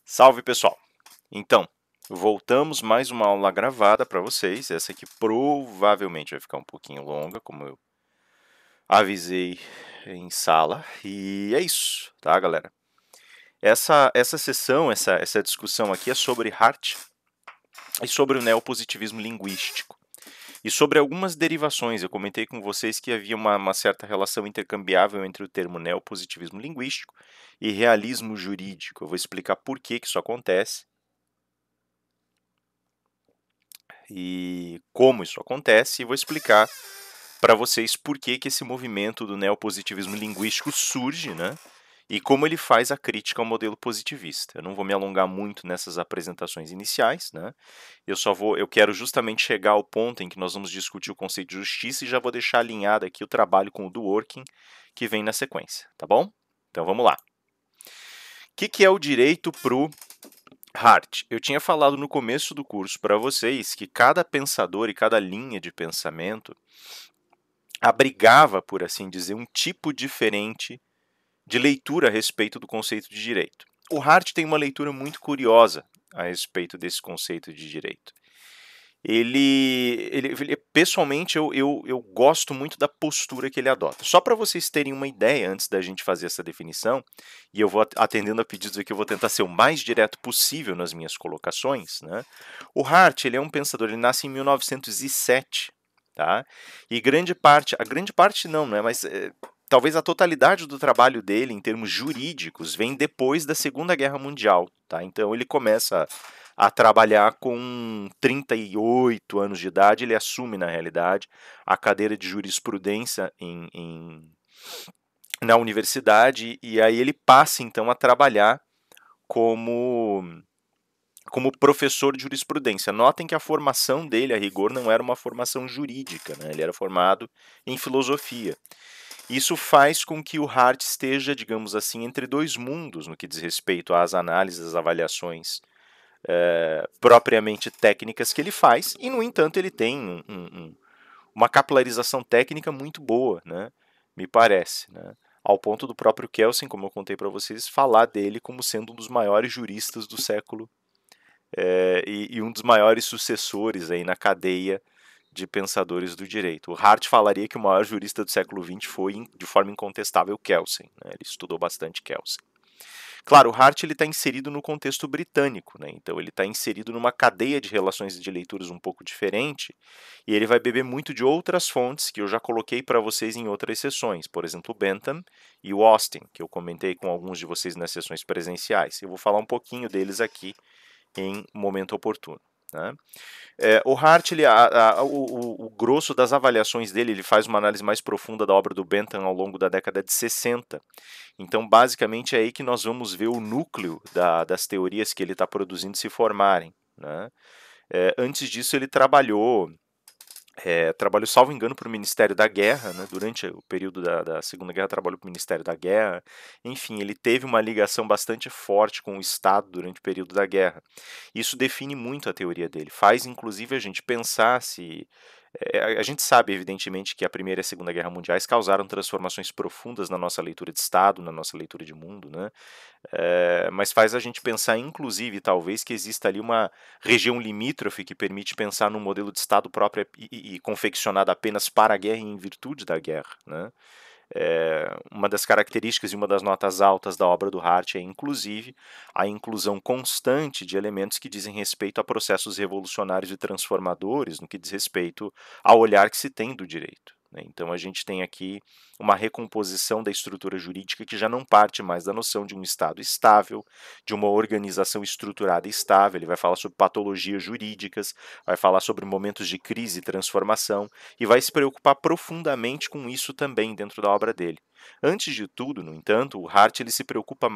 Salve, pessoal! Então, voltamos mais uma aula gravada para vocês. Essa aqui provavelmente vai ficar um pouquinho longa, como eu avisei em sala. E é isso, tá, galera? Essa sessão, essa discussão aqui é sobre Hart e sobre o neopositivismo linguístico. E sobre algumas derivações. Eu comentei com vocês que havia uma certa relação intercambiável entre o termo neopositivismo linguístico e realismo jurídico. Eu vou explicar por que isso acontece e como isso acontece, e vou explicar para vocês por que esse movimento do neopositivismo linguístico surge, né? E como ele faz a crítica ao modelo positivista. Eu não vou me alongar muito nessas apresentações iniciais, né? Eu quero justamente chegar ao ponto em que nós vamos discutir o conceito de justiça e já vou deixar alinhado aqui o trabalho com o do working que vem na sequência, tá bom? Então vamos lá. O que é o direito pro Hart? Eu tinha falado no começo do curso para vocês que cada pensador e cada linha de pensamento abrigava, por assim dizer, um tipo diferente de leitura a respeito do conceito de direito. O Hart tem uma leitura muito curiosa a respeito desse conceito de direito. Pessoalmente, eu gosto muito da postura que ele adota. Só para vocês terem uma ideia, antes da gente fazer essa definição, e eu vou atendendo a pedidos aqui, eu vou tentar ser o mais direto possível nas minhas colocações, né? O Hart, ele é um pensador, ele nasce em 1907, tá? E a grande parte não, né? Mas talvez a totalidade do trabalho dele, em termos jurídicos, vem depois da Segunda Guerra Mundial, tá? Então ele começa a trabalhar com 38 anos de idade, ele assume, na realidade, a cadeira de jurisprudência na universidade, e aí ele passa, então, a trabalhar como professor de jurisprudência. Notem que a formação dele, a rigor, não era uma formação jurídica, né? Ele era formado em filosofia. Isso faz com que o Hart esteja, digamos assim, entre dois mundos no que diz respeito às análises, às avaliações propriamente técnicas que ele faz, e no entanto ele tem uma capilarização técnica muito boa, né? Me parece, né? Ao ponto do próprio Kelsen, como eu contei para vocês, falar dele como sendo um dos maiores juristas do século e um dos maiores sucessores aí na cadeia de pensadores do direito. O Hart falaria que o maior jurista do século XX foi, de forma incontestável, Kelsen, né? Ele estudou bastante Kelsen. Claro, o Hart está inserido no contexto britânico, né? Então ele está inserido numa cadeia de relações de leituras um pouco diferente, e ele vai beber muito de outras fontes que eu já coloquei para vocês em outras sessões, por exemplo, o Bentham e o Austin, que eu comentei com alguns de vocês nas sessões presenciais. Eu vou falar um pouquinho deles aqui em momento oportuno, né? O Hart, o grosso das avaliações dele, ele faz uma análise mais profunda da obra do Bentham ao longo da década de 60. Então, basicamente, é aí que nós vamos ver o núcleo das teorias que ele está produzindo se formarem, né? Antes disso, ele trabalhou, salvo engano, para o Ministério da Guerra, né? Durante o período da Segunda Guerra, trabalhou para o Ministério da Guerra. Enfim, ele teve uma ligação bastante forte com o Estado durante o período da guerra. Isso define muito a teoria dele, faz inclusive a gente pensar se. A gente sabe, evidentemente, que a Primeira e a Segunda Guerra Mundiais causaram transformações profundas na nossa leitura de Estado, na nossa leitura de mundo, né? Mas faz a gente pensar, inclusive, talvez, que exista ali uma região limítrofe que permite pensar num modelo de Estado próprio e confeccionado apenas para a guerra e em virtude da guerra, né? Uma das características e uma das notas altas da obra do Hart é, inclusive, a inclusão constante de elementos que dizem respeito a processos revolucionários e transformadores, no que diz respeito ao olhar que se tem do direito, né? Então, a gente tem aqui uma recomposição da estrutura jurídica que já não parte mais da noção de um Estado estável, de uma organização estruturada e estável. Ele vai falar sobre patologias jurídicas, vai falar sobre momentos de crise e transformação, e vai se preocupar profundamente com isso também dentro da obra dele. Antes de tudo, no entanto, o Hart ele se preocupa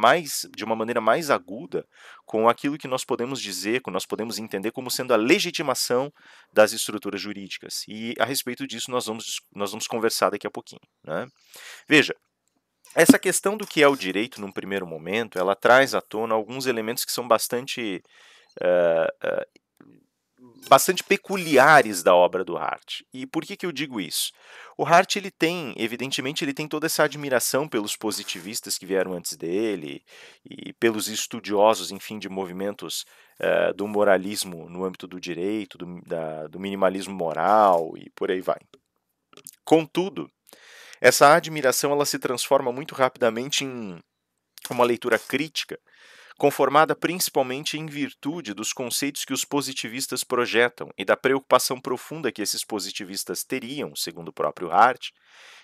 de uma maneira mais aguda com aquilo que nós podemos dizer, que nós podemos entender como sendo a legitimação das estruturas jurídicas. E a respeito disso nós vamos conversar daqui a pouquinho, né? Veja, essa questão do que é o direito num primeiro momento, ela traz à tona alguns elementos que são bastante bastante peculiares da obra do Hart. E por que eu digo isso? O Hart, ele tem, evidentemente, ele tem toda essa admiração pelos positivistas que vieram antes dele e pelos estudiosos, enfim, de movimentos do moralismo no âmbito do direito, do minimalismo moral e por aí vai. Contudo, essa admiração ela se transforma muito rapidamente em uma leitura crítica, conformada principalmente em virtude dos conceitos que os positivistas projetam e da preocupação profunda que esses positivistas teriam, segundo o próprio Hart,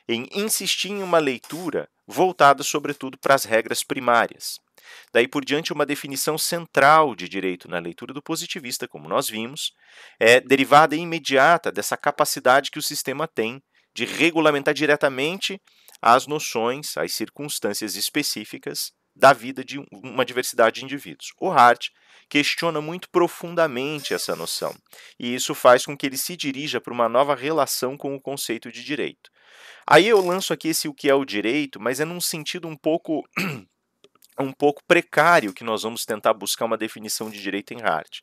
em insistir em uma leitura voltada sobretudo para as regras primárias. Daí por diante, uma definição central de direito na leitura do positivista, como nós vimos, é derivada imediata dessa capacidade que o sistema tem de regulamentar diretamente as noções, as circunstâncias específicas da vida de uma diversidade de indivíduos. O Hart questiona muito profundamente essa noção, e isso faz com que ele se dirija para uma nova relação com o conceito de direito. Aí eu lanço aqui esse o que é o direito, mas é num sentido um pouco precário que nós vamos tentar buscar uma definição de direito em Hart.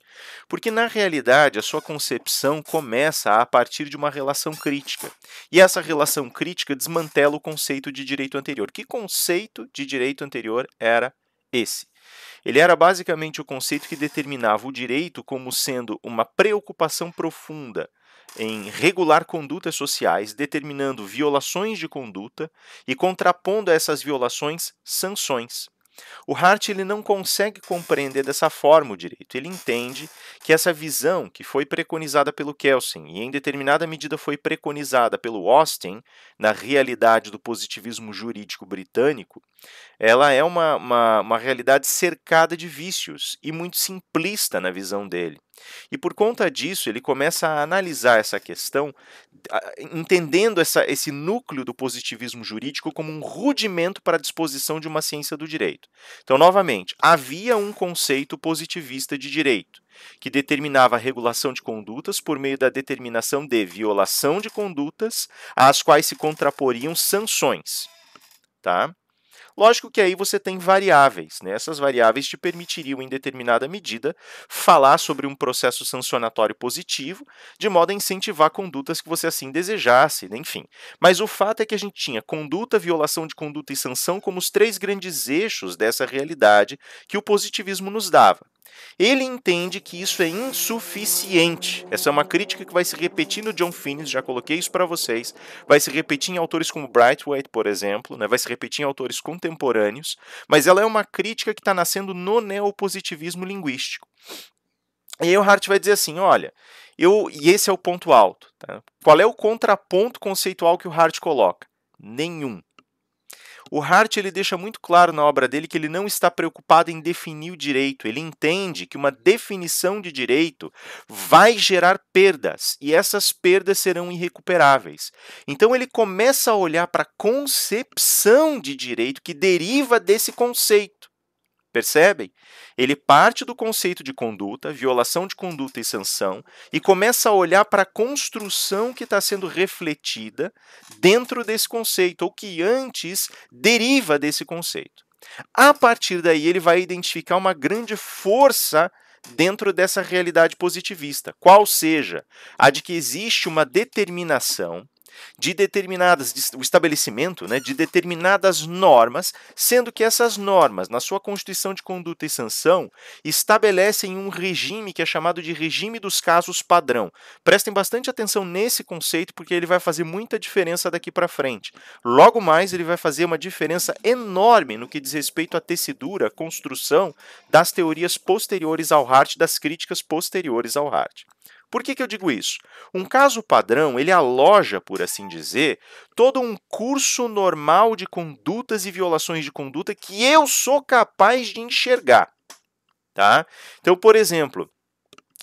Porque, na realidade, a sua concepção começa a partir de uma relação crítica. E essa relação crítica desmantela o conceito de direito anterior. Que conceito de direito anterior era esse? Ele era basicamente o conceito que determinava o direito como sendo uma preocupação profunda em regular condutas sociais, determinando violações de conduta e contrapondo a essas violações sanções. O Hart ele não consegue compreender dessa forma o direito. Ele entende que essa visão que foi preconizada pelo Kelsen e em determinada medida foi preconizada pelo Austin na realidade do positivismo jurídico britânico, ela é uma realidade cercada de vícios e muito simplista na visão dele. E por conta disso, ele começa a analisar essa questão, entendendo esse núcleo do positivismo jurídico como um rudimento para a disposição de uma ciência do direito. Então, novamente, havia um conceito positivista de direito, que determinava a regulação de condutas por meio da determinação de violação de condutas, às quais se contraporiam sanções. Tá? Lógico que aí você tem variáveis, né? Essas variáveis te permitiriam, em determinada medida, falar sobre um processo sancionatório positivo, de modo a incentivar condutas que você assim desejasse, enfim. Mas o fato é que a gente tinha conduta, violação de conduta e sanção como os três grandes eixos dessa realidade que o positivismo nos dava. Ele entende que isso é insuficiente. Essa é uma crítica que vai se repetir no John Finnis, já coloquei isso para vocês, vai se repetir em autores como Brightweight, por exemplo, né? Vai se repetir em autores contemporâneos, mas ela é uma crítica que está nascendo no neopositivismo linguístico. E aí o Hart vai dizer assim, olha, e esse é o ponto alto. Tá? Qual é o contraponto conceitual que o Hart coloca? Nenhum. O Hart ele deixa muito claro na obra dele que ele não está preocupado em definir o direito. Ele entende que uma definição de direito vai gerar perdas, e essas perdas serão irrecuperáveis. Então ele começa a olhar para a concepção de direito que deriva desse conceito. Percebem? Ele parte do conceito de conduta, violação de conduta e sanção, e começa a olhar para a construção que está sendo refletida dentro desse conceito, ou que antes deriva desse conceito. A partir daí, ele vai identificar uma grande força dentro dessa realidade positivista, qual seja a de que existe uma determinação o estabelecimento, né, de determinadas normas, sendo que essas normas, na sua constituição de conduta e sanção, estabelecem um regime que é chamado de regime dos casos padrão. Prestem bastante atenção nesse conceito, porque ele vai fazer muita diferença daqui para frente. Logo mais, ele vai fazer uma diferença enorme no que diz respeito à tecidura, à construção das teorias posteriores ao Hart, das críticas posteriores ao Hart. Por que eu digo isso? Um caso padrão, ele aloja, por assim dizer, todo um curso normal de condutas e violações de conduta que eu sou capaz de enxergar. Tá? Então, por exemplo,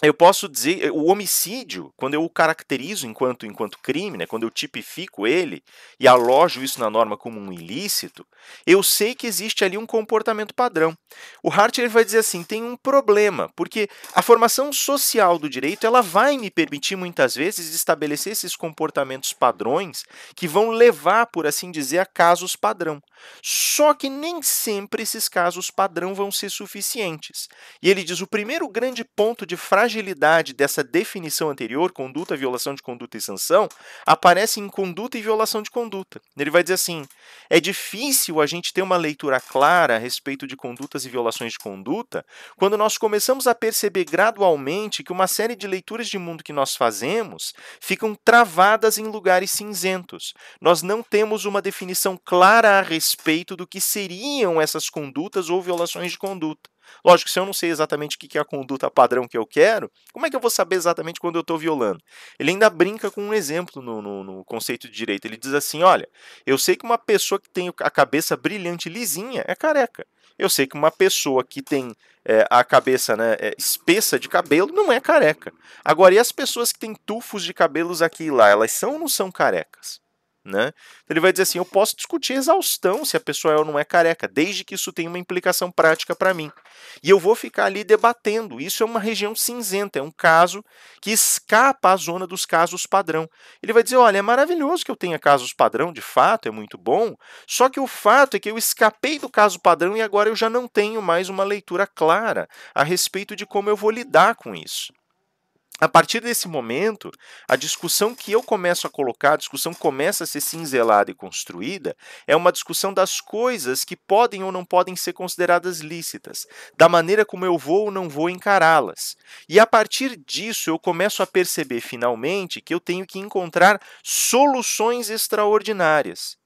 eu posso dizer, o homicídio, quando eu o caracterizo enquanto crime, né, quando eu tipifico ele e alojo isso na norma como um ilícito, eu sei que existe ali um comportamento padrão. O Hart ele vai dizer assim, tem um problema, porque a formação social do direito ela vai me permitir muitas vezes estabelecer esses comportamentos padrões que vão levar, por assim dizer, a casos padrão. Só que nem sempre esses casos padrão vão ser suficientes. E ele diz, o primeiro grande ponto de fragilidade fragilidade dessa definição anterior, conduta, violação de conduta e sanção, aparece em conduta e violação de conduta. Ele vai dizer assim, é difícil a gente ter uma leitura clara a respeito de condutas e violações de conduta quando nós começamos a perceber gradualmente que uma série de leituras de mundo que nós fazemos ficam travadas em lugares cinzentos. Nós não temos uma definição clara a respeito do que seriam essas condutas ou violações de conduta. Lógico, se eu não sei exatamente o que é a conduta padrão que eu quero, como é que eu vou saber exatamente quando eu estou violando? Ele ainda brinca com um exemplo no conceito de direito. Ele diz assim, olha, eu sei que uma pessoa que tem a cabeça brilhante lisinha é careca. Eu sei que uma pessoa que tem a cabeça espessa de cabelo não é careca. Agora, e as pessoas que têm tufos de cabelos aqui e lá, elas são ou não são carecas? Né? Então ele vai dizer assim, eu posso discutir exaustão se a pessoa é ou não é careca, desde que isso tenha uma implicação prática para mim. E eu vou ficar ali debatendo. Isso é uma região cinzenta, é um caso que escapa à zona dos casos padrão. Ele vai dizer, olha, é maravilhoso que eu tenha casos padrão, de fato, é muito bom, só que o fato é que eu escapei do caso padrão e agora eu já não tenho mais uma leitura clara a respeito de como eu vou lidar com isso. A partir desse momento, a discussão que eu começo a colocar, a discussão começa a ser cinzelada e construída, é uma discussão das coisas que podem ou não podem ser consideradas lícitas, da maneira como eu vou ou não vou encará-las. E a partir disso, eu começo a perceber, finalmente, que eu tenho que encontrar soluções extraordinárias.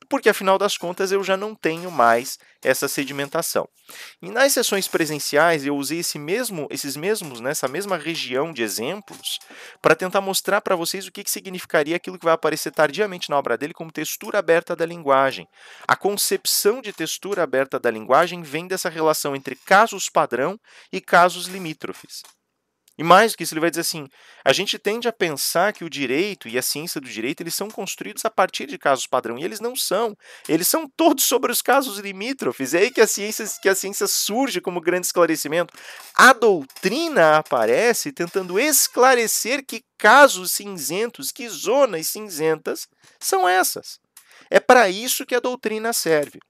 Porque, afinal das contas, eu já não tenho mais essa sedimentação. E nas sessões presenciais, eu usei essa mesma região de exemplos para tentar mostrar para vocês o que significaria aquilo que vai aparecer tardiamente na obra dele como textura aberta da linguagem. A concepção de textura aberta da linguagem vem dessa relação entre casos padrão e casos limítrofes. E mais do que isso, ele vai dizer assim, a gente tende a pensar que o direito e a ciência do direito eles são construídos a partir de casos padrão, e eles não são. Eles são todos sobre os casos limítrofes. É aí que a ciência surge como grande esclarecimento. A doutrina aparece tentando esclarecer que casos cinzentos, que zonas cinzentas são essas. É para isso que a doutrina serve.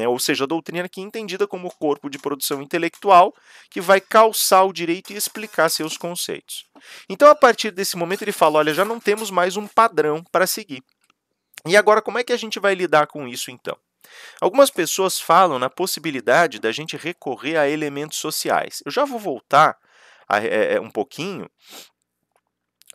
Ou seja, a doutrina aqui é entendida como corpo de produção intelectual que vai calçar o direito e explicar seus conceitos. Então, a partir desse momento, ele fala, olha, já não temos mais um padrão para seguir. E agora, como é que a gente vai lidar com isso, então? Algumas pessoas falam na possibilidade da gente recorrer a elementos sociais. Eu já vou voltar um pouquinho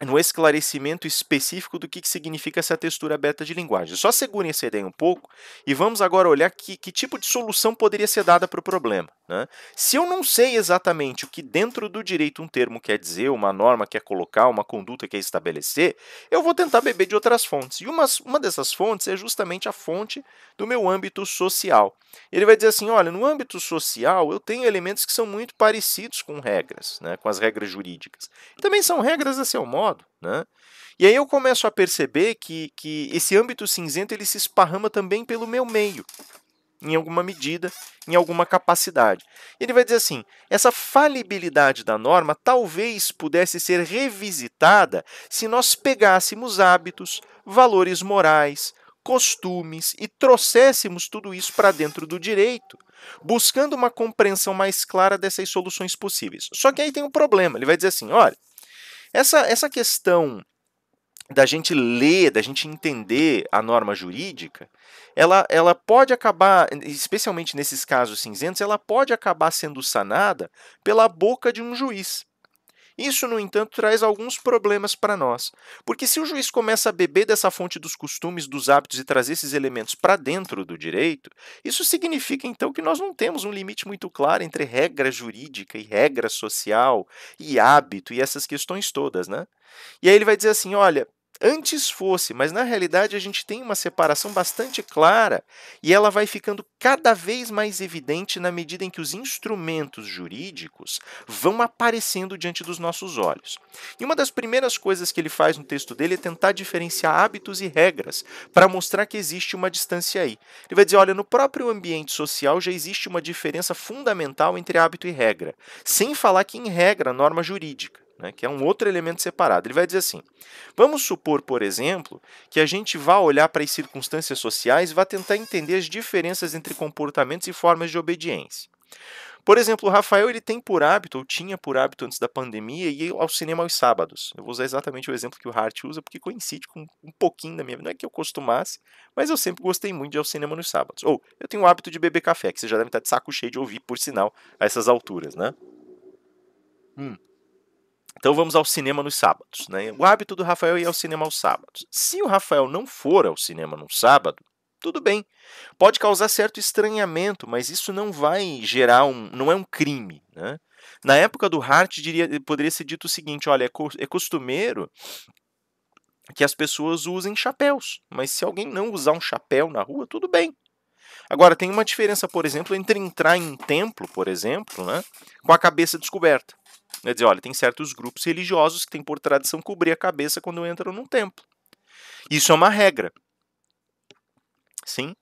no esclarecimento específico do que significa essa textura aberta de linguagem. Só segurem essa ideia um pouco e vamos agora olhar que tipo de solução poderia ser dada para o problema. Né? Se eu não sei exatamente o que dentro do direito um termo quer dizer, uma norma quer colocar, uma conduta quer estabelecer, eu vou tentar beber de outras fontes. E uma dessas fontes é justamente a fonte do meu âmbito social. Ele vai dizer assim, olha, no âmbito social eu tenho elementos que são muito parecidos com regras, com as regras jurídicas. Também são regras a seu modo. E aí eu começo a perceber que esse âmbito cinzento ele se esparrama também pelo meu meio, em alguma medida, em alguma capacidade. Ele vai dizer assim, essa falibilidade da norma talvez pudesse ser revisitada se nós pegássemos hábitos, valores morais, costumes e trouxéssemos tudo isso para dentro do direito, buscando uma compreensão mais clara dessas soluções possíveis. Só que aí tem um problema, ele vai dizer assim, olha, essa questão da gente ler, da gente entender a norma jurídica, ela pode acabar, especialmente nesses casos cinzentos, ela pode acabar sendo sanada pela boca de um juiz. Isso, no entanto, traz alguns problemas para nós, porque se o juiz começa a beber dessa fonte dos costumes, dos hábitos e trazer esses elementos para dentro do direito, isso significa, então, que nós não temos um limite muito claro entre regra jurídica e regra social e hábito e essas questões todas, E aí ele vai dizer assim, olha, antes fosse, mas na realidade a gente tem uma separação bastante clara e ela vai ficando cada vez mais evidente na medida em que os instrumentos jurídicos vão aparecendo diante dos nossos olhos. E uma das primeiras coisas que ele faz no texto dele é tentar diferenciar hábitos e regras para mostrar que existe uma distância aí. Ele vai dizer, olha, no próprio ambiente social já existe uma diferença fundamental entre hábito e regra, sem falar que em regra, norma jurídica. Que é um outro elemento separado. Ele vai dizer assim, vamos supor, por exemplo, que a gente vá olhar para as circunstâncias sociais e vá tentar entender as diferenças entre comportamentos e formas de obediência. Por exemplo, o Rafael ele tem por hábito, ou tinha por hábito antes da pandemia, ir ao cinema aos sábados. Eu vou usar exatamente o exemplo que o Hart usa, porque coincide com um pouquinho da minha vida. Não é que eu costumasse, mas eu sempre gostei muito de ir ao cinema nos sábados. Ou, eu tenho o hábito de beber café, que você já deve estar de saco cheio de ouvir, por sinal, a essas alturas, né? Então vamos ao cinema nos sábados, né? O hábito do Rafael é ir ao cinema aos sábados. Se o Rafael não for ao cinema no sábado, tudo bem. Pode causar certo estranhamento, mas isso não vai gerar não é um crime, né? Na época do Hart, poderia ser dito o seguinte: olha, é costumeiro que as pessoas usem chapéus, mas se alguém não usar um chapéu na rua, tudo bem. Agora, tem uma diferença, por exemplo, entre entrar em um templo, por exemplo, né, com a cabeça descoberta. Quer dizer, olha, tem certos grupos religiosos que têm por tradição cobrir a cabeça quando entram num templo. Isso é uma regra. Sim?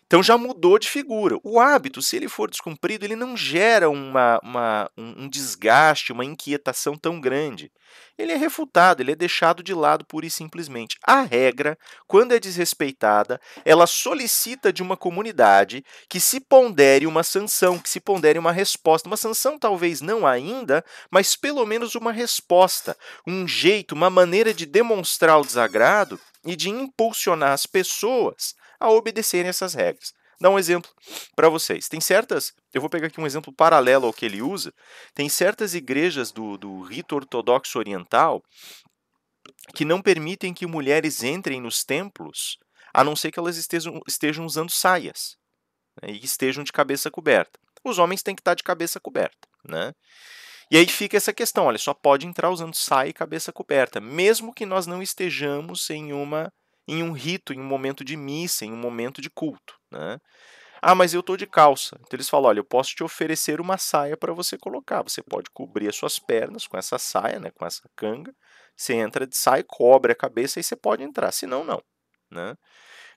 Então já mudou de figura. O hábito, se ele for descumprido, ele não gera um desgaste, uma inquietação tão grande. Ele é refutado, ele é deixado de lado pura e simplesmente. A regra, quando é desrespeitada, ela solicita de uma comunidade que se pondere uma sanção, que se pondere uma resposta. Uma sanção talvez não ainda, mas pelo menos uma resposta, um jeito, uma maneira de demonstrar o desagrado e de impulsionar as pessoas a obedecerem essas regras. Dá um exemplo para vocês. Tem certas, eu vou pegar aqui um exemplo paralelo ao que ele usa, tem certas igrejas do rito ortodoxo oriental que não permitem que mulheres entrem nos templos, a não ser que elas estejam usando saias, né, e estejam de cabeça coberta. Os homens têm que estar de cabeça coberta, né? E aí fica essa questão, olha, só pode entrar usando saia e cabeça coberta, mesmo que nós não estejamos em um rito, em um momento de missa, em um momento de culto, né? Ah, mas eu estou de calça. Então eles falam, olha, eu posso te oferecer uma saia para você colocar. Você pode cobrir as suas pernas com essa saia, né, com essa canga. Você entra de saia, cobre a cabeça e você pode entrar. Senão, não, né?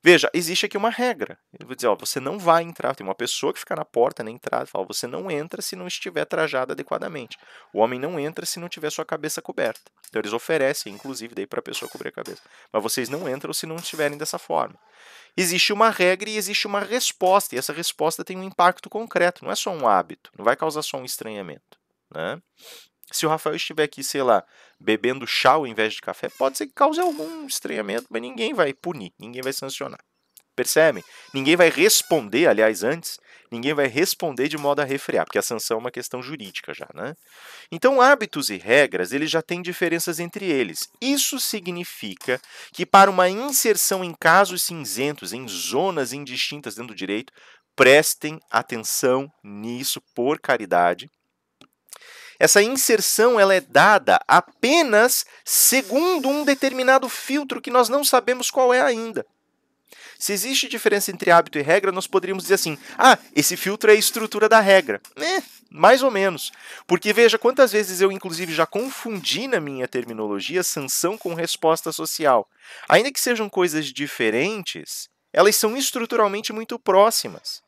Veja, existe aqui uma regra. Eu vou dizer, ó, você não vai entrar. Tem uma pessoa que fica na porta, na entrada, fala, você não entra se não estiver trajado adequadamente. O homem não entra se não tiver sua cabeça coberta. Então eles oferecem, inclusive, daí para a pessoa cobrir a cabeça. Mas vocês não entram se não estiverem dessa forma. Existe uma regra e existe uma resposta, e essa resposta tem um impacto concreto, não é só um hábito, não vai causar só um estranhamento, né? Se o Rafael estiver aqui, sei lá, bebendo chá ao invés de café, pode ser que cause algum estranhamento, mas ninguém vai punir, ninguém vai sancionar. Percebem? Ninguém vai responder, aliás, antes, ninguém vai responder de modo a refrear, porque a sanção é uma questão jurídica já, né? Então, hábitos e regras, eles já têm diferenças entre eles. Isso significa que para uma inserção em casos cinzentos, em zonas indistintas dentro do direito, prestem atenção nisso por caridade. Essa inserção ela é dada apenas segundo um determinado filtro que nós não sabemos qual é ainda. Se existe diferença entre hábito e regra, nós poderíamos dizer assim, esse filtro é a estrutura da regra. Mais ou menos. Porque veja quantas vezes eu, inclusive, já confundi na minha terminologia sanção com resposta social. Ainda que sejam coisas diferentes, elas são estruturalmente muito próximas.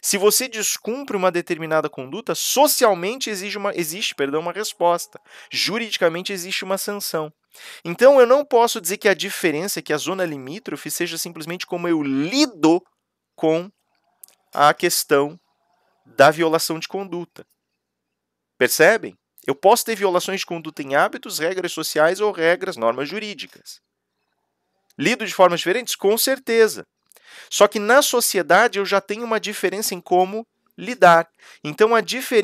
Se você descumpre uma determinada conduta, socialmente existe uma resposta. Juridicamente existe uma sanção. Então, eu não posso dizer que a diferença é que a zona limítrofe seja simplesmente como eu lido com a questão da violação de conduta. Percebem? Eu posso ter violações de conduta em hábitos, regras sociais ou regras, normas jurídicas. Lido de formas diferentes? Com certeza. Só que na sociedade eu já tenho uma diferença em como lidar. Então,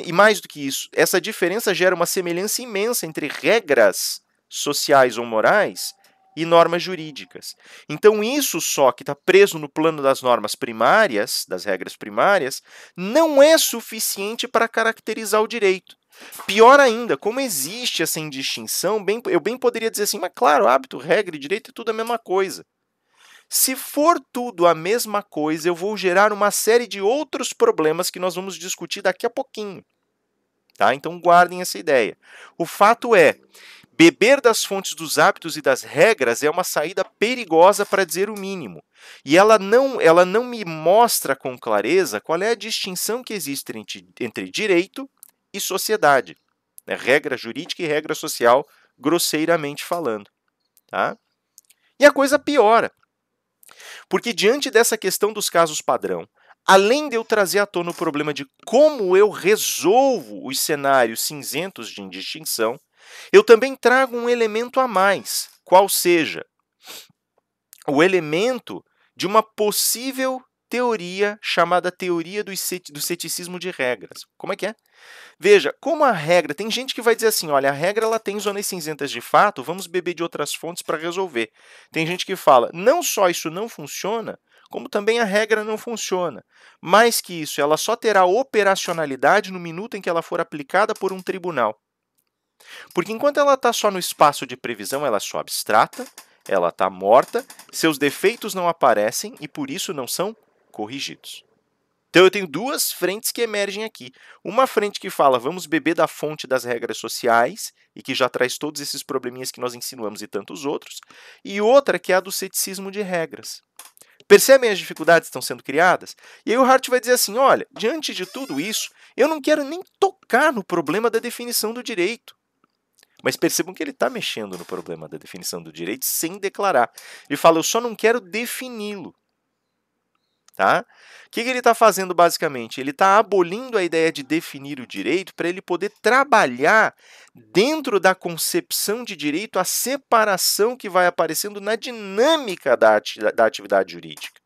e mais do que isso, essa diferença gera uma semelhança imensa entre regras sociais ou morais e normas jurídicas. Então, isso só que está preso no plano das normas primárias, das regras primárias, não é suficiente para caracterizar o direito. Pior ainda, como existe essa indistinção, eu bem poderia dizer assim, mas claro, hábito, regra e direito é tudo a mesma coisa. Se for tudo a mesma coisa, eu vou gerar uma série de outros problemas que nós vamos discutir daqui a pouquinho. Tá? Então guardem essa ideia. O fato é, beber das fontes dos hábitos e das regras é uma saída perigosa para dizer o mínimo. E ela não me mostra com clareza qual é a distinção que existe entre direito e sociedade. Né? Regra jurídica e regra social, grosseiramente falando. Tá? E a coisa piora. Porque diante dessa questão dos casos padrão, além de eu trazer à tona o problema de como eu resolvo os cenários cinzentos de indistinção, eu também trago um elemento a mais, qual seja o elemento de uma possível teoria chamada teoria do ceticismo de regras. Como é que é? Veja, como a regra, tem gente que vai dizer assim, olha, a regra ela tem zonas cinzentas de fato, vamos beber de outras fontes para resolver. Tem gente que fala, não só isso não funciona, como também a regra não funciona. Mais que isso, ela só terá operacionalidade no minuto em que ela for aplicada por um tribunal. Porque enquanto ela está só no espaço de previsão, ela é só abstrata, ela está morta, seus defeitos não aparecem e por isso não são corrigidos. Então, eu tenho duas frentes que emergem aqui. Uma frente que fala, vamos beber da fonte das regras sociais, e que já traz todos esses probleminhas que nós insinuamos e tantos outros, e outra que é a do ceticismo de regras. Percebem as dificuldades que estão sendo criadas? E aí o Hart vai dizer assim, olha, diante de tudo isso, eu não quero nem tocar no problema da definição do direito. Mas percebam que ele está mexendo no problema da definição do direito sem declarar. Ele fala, eu só não quero defini-lo. Tá? O que ele está fazendo basicamente? Ele está abolindo a ideia de definir o direito para ele poder trabalhar dentro da concepção de direito a separação que vai aparecendo na dinâmica da atividade jurídica.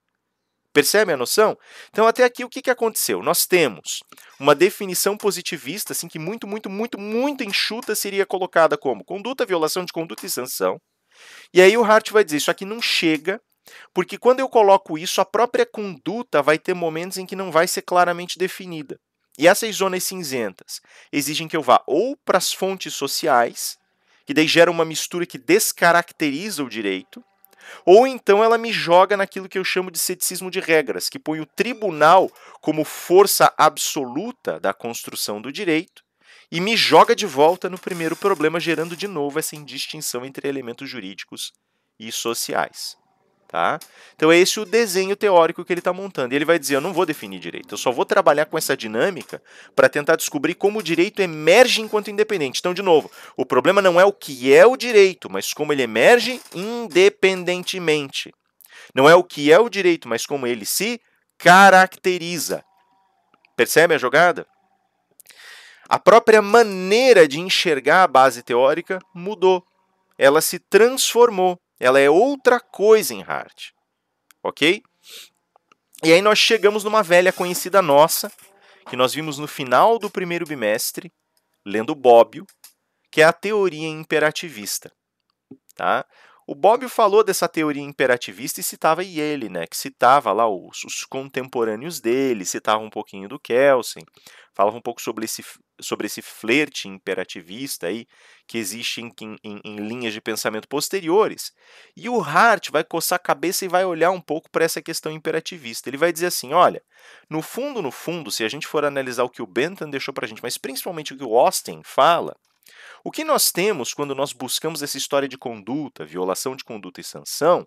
Percebe a noção? Então, até aqui, o que aconteceu? Nós temos uma definição positivista, assim, que muito enxuta seria colocada como conduta, violação de conduta e sanção. E aí o Hart vai dizer, isso aqui não chega, porque quando eu coloco isso, a própria conduta vai ter momentos em que não vai ser claramente definida. E essas zonas cinzentas exigem que eu vá ou para as fontes sociais, que daí gera uma mistura que descaracteriza o direito, ou então ela me joga naquilo que eu chamo de ceticismo de regras, que põe o tribunal como força absoluta da construção do direito e me joga de volta no primeiro problema, gerando de novo essa indistinção entre elementos jurídicos e sociais. Tá? Então, é esse o desenho teórico que ele está montando. E ele vai dizer, eu não vou definir direito, eu só vou trabalhar com essa dinâmica para tentar descobrir como o direito emerge enquanto independente. Então, de novo, o problema não é o que é o direito, mas como ele emerge independentemente. Não é o que é o direito, mas como ele se caracteriza. Percebe a jogada? A própria maneira de enxergar a base teórica mudou. Ela se transformou. Ela é outra coisa em Hart, ok? E aí nós chegamos numa velha conhecida nossa, que nós vimos no final do primeiro bimestre, lendo Bobbio, que é a teoria imperativista. Tá? O Bobbio falou dessa teoria imperativista e citava ele, né, que citava lá os contemporâneos dele, citava um pouquinho do Kelsen, falava um pouco sobre esse flerte imperativista aí, que existe em linhas de pensamento posteriores. E o Hart vai coçar a cabeça e vai olhar um pouco para essa questão imperativista. Ele vai dizer assim, olha, no fundo, se a gente for analisar o que o Bentham deixou para a gente, mas principalmente o que o Austin fala, o que nós temos quando nós buscamos essa história de conduta, violação de conduta e sanção,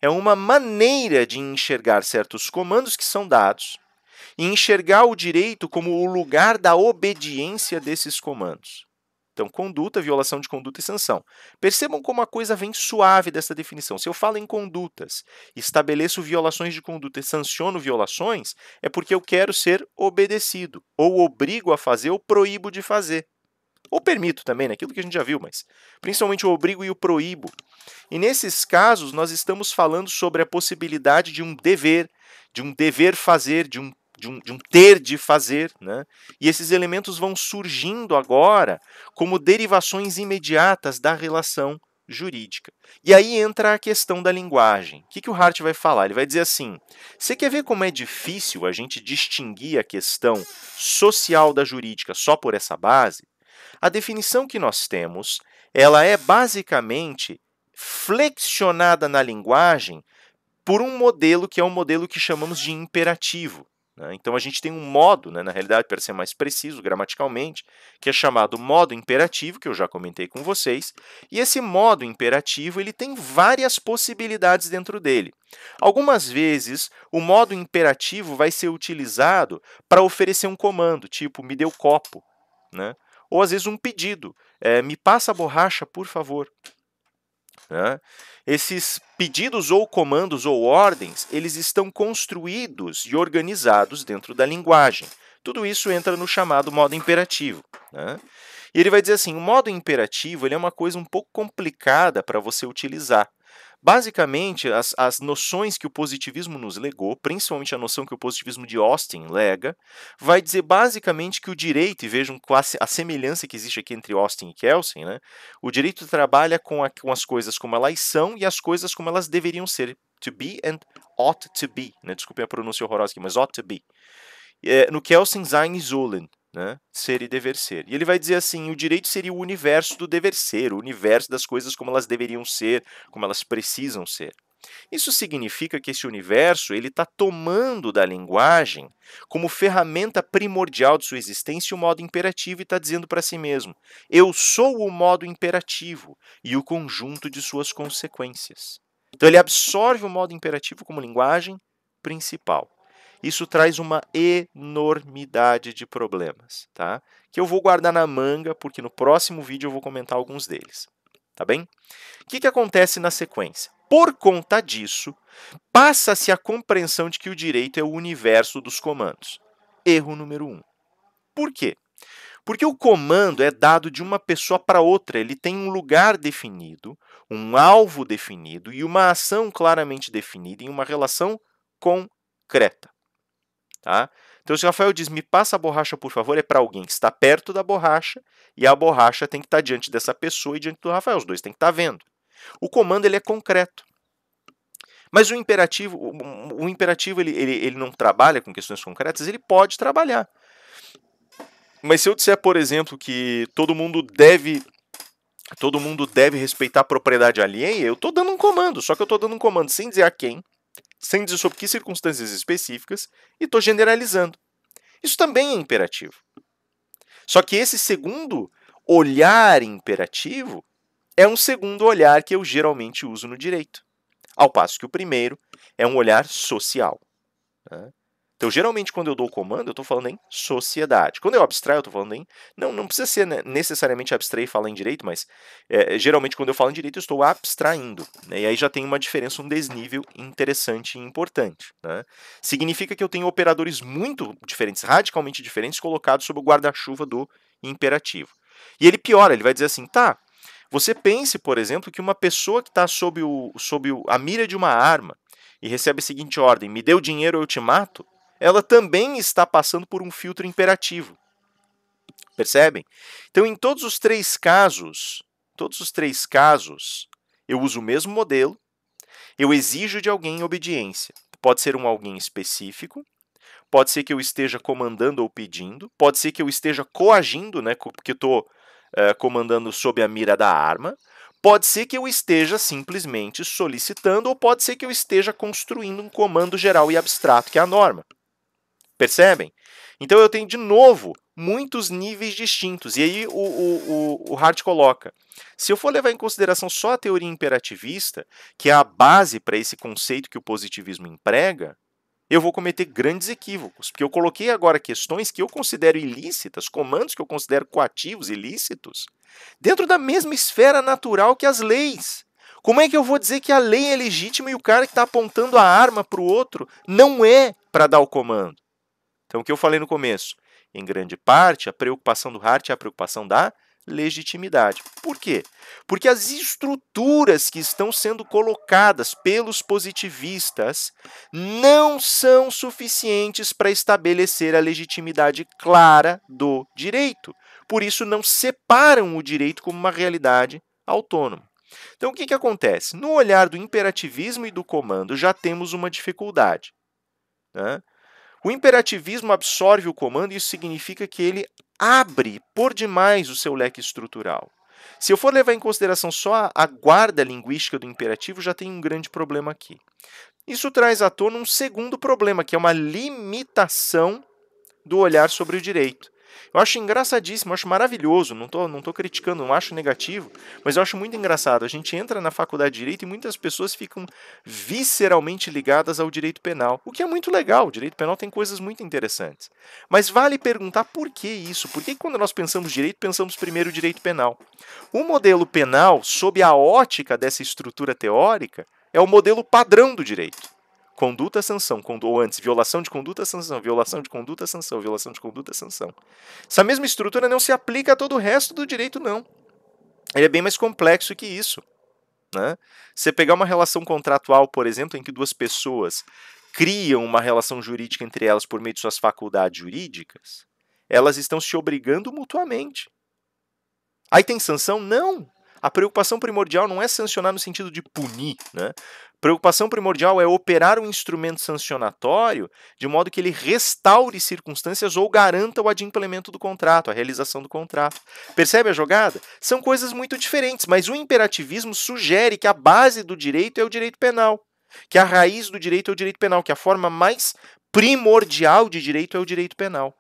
é uma maneira de enxergar certos comandos que são dados e enxergar o direito como o lugar da obediência desses comandos. Então, conduta, violação de conduta e sanção. Percebam como a coisa vem suave dessa definição. Se eu falo em condutas, estabeleço violações de conduta e sanciono violações, é porque eu quero ser obedecido, ou obrigo a fazer ou proíbo de fazer. Ou permito também, né? Aquilo que a gente já viu, mas principalmente o obrigo e o proíbo. E nesses casos, nós estamos falando sobre a possibilidade de um dever fazer, de um ter de fazer, né? E esses elementos vão surgindo agora como derivações imediatas da relação jurídica. E aí entra a questão da linguagem. O que o Hart vai falar? Ele vai dizer assim, você quer ver como é difícil a gente distinguir a questão social da jurídica só por essa base? A definição que nós temos, ela é basicamente flexionada na linguagem por um modelo que é um modelo que chamamos de imperativo. Né? Então, a gente tem um modo, né, na realidade, para ser mais preciso gramaticalmente, que é chamado modo imperativo, que eu já comentei com vocês, e esse modo imperativo ele tem várias possibilidades dentro dele. Algumas vezes, o modo imperativo vai ser utilizado para oferecer um comando, tipo, me dê o copo, né? Ou, às vezes, um pedido, me passa a borracha, por favor. né? Esses pedidos ou comandos ou ordens, eles estão construídos e organizados dentro da linguagem. Tudo isso entra no chamado modo imperativo, né? E ele vai dizer assim, o modo imperativo ele é uma coisa um pouco complicada para você utilizar. Basicamente, as noções que o positivismo nos legou, principalmente a noção que o positivismo de Austin lega, vai dizer basicamente que o direito, e vejam a semelhança que existe aqui entre Austin e Kelsen, né? O direito trabalha com as coisas como elas são e as coisas como elas deveriam ser. To be and ought to be. Né? Desculpem a pronúncia horrorosa aqui, mas ought to be. No Kelsen, sein e sollen. Né? Ser e dever ser. E ele vai dizer assim, o direito seria o universo do dever ser, o universo das coisas como elas deveriam ser, como elas precisam ser. Isso significa que esse universo ele está tomando da linguagem como ferramenta primordial de sua existência o modo imperativo e está dizendo para si mesmo, eu sou o modo imperativo e o conjunto de suas consequências. Então ele absorve o modo imperativo como linguagem principal. Isso traz uma enormidade de problemas, tá? Que eu vou guardar na manga, porque no próximo vídeo eu vou comentar alguns deles, tá bem? O que acontece na sequência? Por conta disso, passa-se a compreensão de que o direito é o universo dos comandos. Erro número 1. Por quê? Porque o comando é dado de uma pessoa para outra, ele tem um lugar definido, um alvo definido e uma ação claramente definida em uma relação concreta. Tá? Então, se o Rafael diz, me passa a borracha, por favor, é para alguém que está perto da borracha e a borracha tem que estar diante dessa pessoa e diante do Rafael. Os dois têm que estar vendo. O comando ele é concreto. Mas o imperativo ele não trabalha com questões concretas? Ele pode trabalhar. Mas se eu disser, por exemplo, que todo mundo deve respeitar a propriedade alheia, eu estou dando um comando, só que eu estou dando um comando sem dizer a quem, sem dizer sob que circunstâncias específicas, e estou generalizando. Isso também é imperativo. Só que esse segundo olhar imperativo é um segundo olhar que eu geralmente uso no direito. Ao passo que o primeiro é um olhar social. Né? Então, geralmente, quando eu dou o comando, eu estou falando em sociedade. Quando eu abstraio, eu estou falando em... Não precisa ser necessariamente abstrair e falar em direito, mas geralmente, quando eu falo em direito, eu estou abstraindo. Né? E aí já tem uma diferença, um desnível interessante e importante. Né? Significa que eu tenho operadores muito diferentes, radicalmente diferentes, colocados sob o guarda-chuva do imperativo. E ele piora, ele vai dizer assim, tá, você pense, por exemplo, que uma pessoa que está sob a mira de uma arma e recebe a seguinte ordem, me dê o dinheiro ou eu te mato, ela também está passando por um filtro imperativo. Percebem? Então, em todos os três casos, eu uso o mesmo modelo, eu exijo de alguém obediência. Pode ser um alguém específico, pode ser que eu esteja comandando ou pedindo, pode ser que eu esteja coagindo, né, porque estou comandando sob a mira da arma, pode ser que eu esteja simplesmente solicitando, ou pode ser que eu esteja construindo um comando geral e abstrato, que é a norma. Percebem? Então eu tenho, de novo, muitos níveis distintos. E aí o Hart coloca, se eu for levar em consideração só a teoria imperativista, que é a base para esse conceito que o positivismo emprega, eu vou cometer grandes equívocos, porque eu coloquei agora questões que eu considero ilícitas, comandos que eu considero coativos, ilícitos, dentro da mesma esfera natural que as leis. Como é que eu vou dizer que a lei é legítima e o cara que está apontando a arma para o outro não é para dar o comando? Então, o que eu falei no começo? Em grande parte, a preocupação do Hart é a preocupação da legitimidade. Por quê? Porque as estruturas que estão sendo colocadas pelos positivistas não são suficientes para estabelecer a legitimidade clara do direito. Por isso, não separam o direito como uma realidade autônoma. Então, o que acontece? No olhar do imperativismo e do comando, já temos uma dificuldade. Né? O imperativismo absorve o comando e isso significa que ele abre por demais o seu leque estrutural. Se eu for levar em consideração só a guarda linguística do imperativo, já tem um grande problema aqui. Isso traz à tona um segundo problema, que é uma limitação do olhar sobre o direito. Eu acho engraçadíssimo, eu acho maravilhoso, não tô criticando, não acho negativo, mas eu acho muito engraçado. A gente entra na faculdade de Direito e muitas pessoas ficam visceralmente ligadas ao direito penal, o que é muito legal, o direito penal tem coisas muito interessantes. Mas vale perguntar por que isso? Por que quando nós pensamos direito, pensamos primeiro direito penal? O modelo penal, sob a ótica dessa estrutura teórica, é o modelo padrão do direito. Conduta, sanção, ou antes, violação de conduta, sanção, violação de conduta, sanção, violação de conduta, sanção. Essa mesma estrutura não se aplica a todo o resto do direito, não. Ele é bem mais complexo que isso. Né? Você pegar uma relação contratual, por exemplo, em que duas pessoas criam uma relação jurídica entre elas por meio de suas faculdades jurídicas, elas estão se obrigando mutuamente. Aí tem sanção? Não! A preocupação primordial não é sancionar no sentido de punir, né? A preocupação primordial é operar um instrumento sancionatório de modo que ele restaure circunstâncias ou garanta o adimplemento do contrato, a realização do contrato. Percebe a jogada? São coisas muito diferentes, mas o imperativismo sugere que a base do direito é o direito penal, que a raiz do direito é o direito penal, que a forma mais primordial de direito é o direito penal.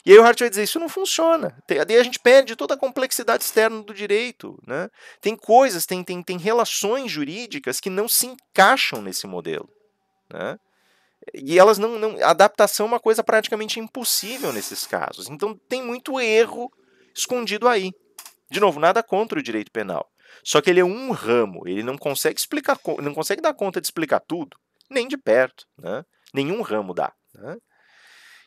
E aí o Hart vai dizer, isso não funciona. Daí a gente perde toda a complexidade externa do direito. Né? Tem coisas, tem relações jurídicas que não se encaixam nesse modelo. Né? E elas a adaptação é uma coisa praticamente impossível nesses casos. Então tem muito erro escondido aí. De novo, nada contra o direito penal. Só que ele é um ramo, ele não consegue explicar, não consegue dar conta de explicar tudo, nem de perto. Né? Nenhum ramo dá. Né?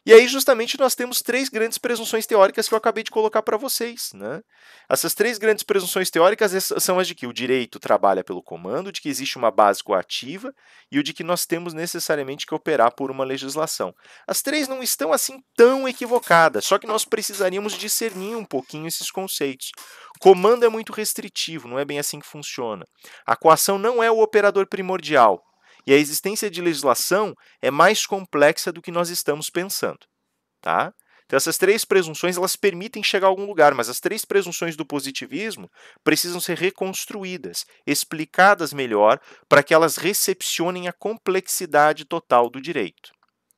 E aí, justamente, nós temos três grandes presunções teóricas que eu acabei de colocar para vocês. Né? Essas três grandes presunções teóricas são as de que o direito trabalha pelo comando, de que existe uma base coativa e o de que nós temos necessariamente que operar por uma legislação. As três não estão assim tão equivocadas, só que nós precisaríamos discernir um pouquinho esses conceitos. Comando é muito restritivo, não é bem assim que funciona. A coação não é o operador primordial. E a existência de legislação é mais complexa do que nós estamos pensando. Tá? Então, essas três presunções elas permitem chegar a algum lugar, mas as três presunções do positivismo precisam ser reconstruídas, explicadas melhor, para que elas recepcionem a complexidade total do direito.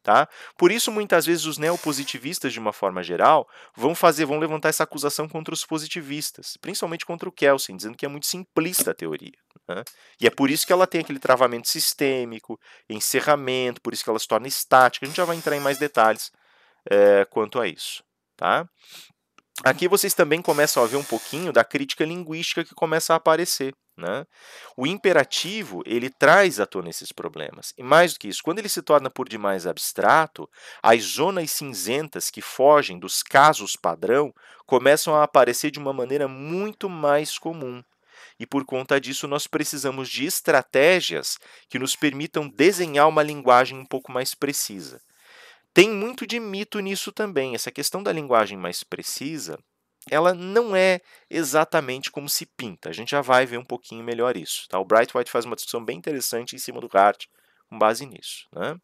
Tá? Por isso, muitas vezes, os neopositivistas, de uma forma geral, vão levantar essa acusação contra os positivistas, principalmente contra o Kelsen, dizendo que é muito simplista a teoria. Né? E é por isso que ela tem aquele travamento sistêmico, encerramento, por isso que ela se torna estática. A gente já vai entrar em mais detalhes quanto a isso. Tá? Aqui vocês também começam a ver um pouquinho da crítica linguística que começa a aparecer. Né? O imperativo ele traz à tona esses problemas. E mais do que isso, quando ele se torna por demais abstrato, as zonas cinzentas que fogem dos casos padrão começam a aparecer de uma maneira muito mais comum. E por conta disso, nós precisamos de estratégias que nos permitam desenhar uma linguagem um pouco mais precisa. Tem muito de mito nisso também. Essa questão da linguagem mais precisa, ela não é exatamente como se pinta. A gente já vai ver um pouquinho melhor isso. Tá? O Brightwhite faz uma discussão bem interessante em cima do Hart com base nisso. Né?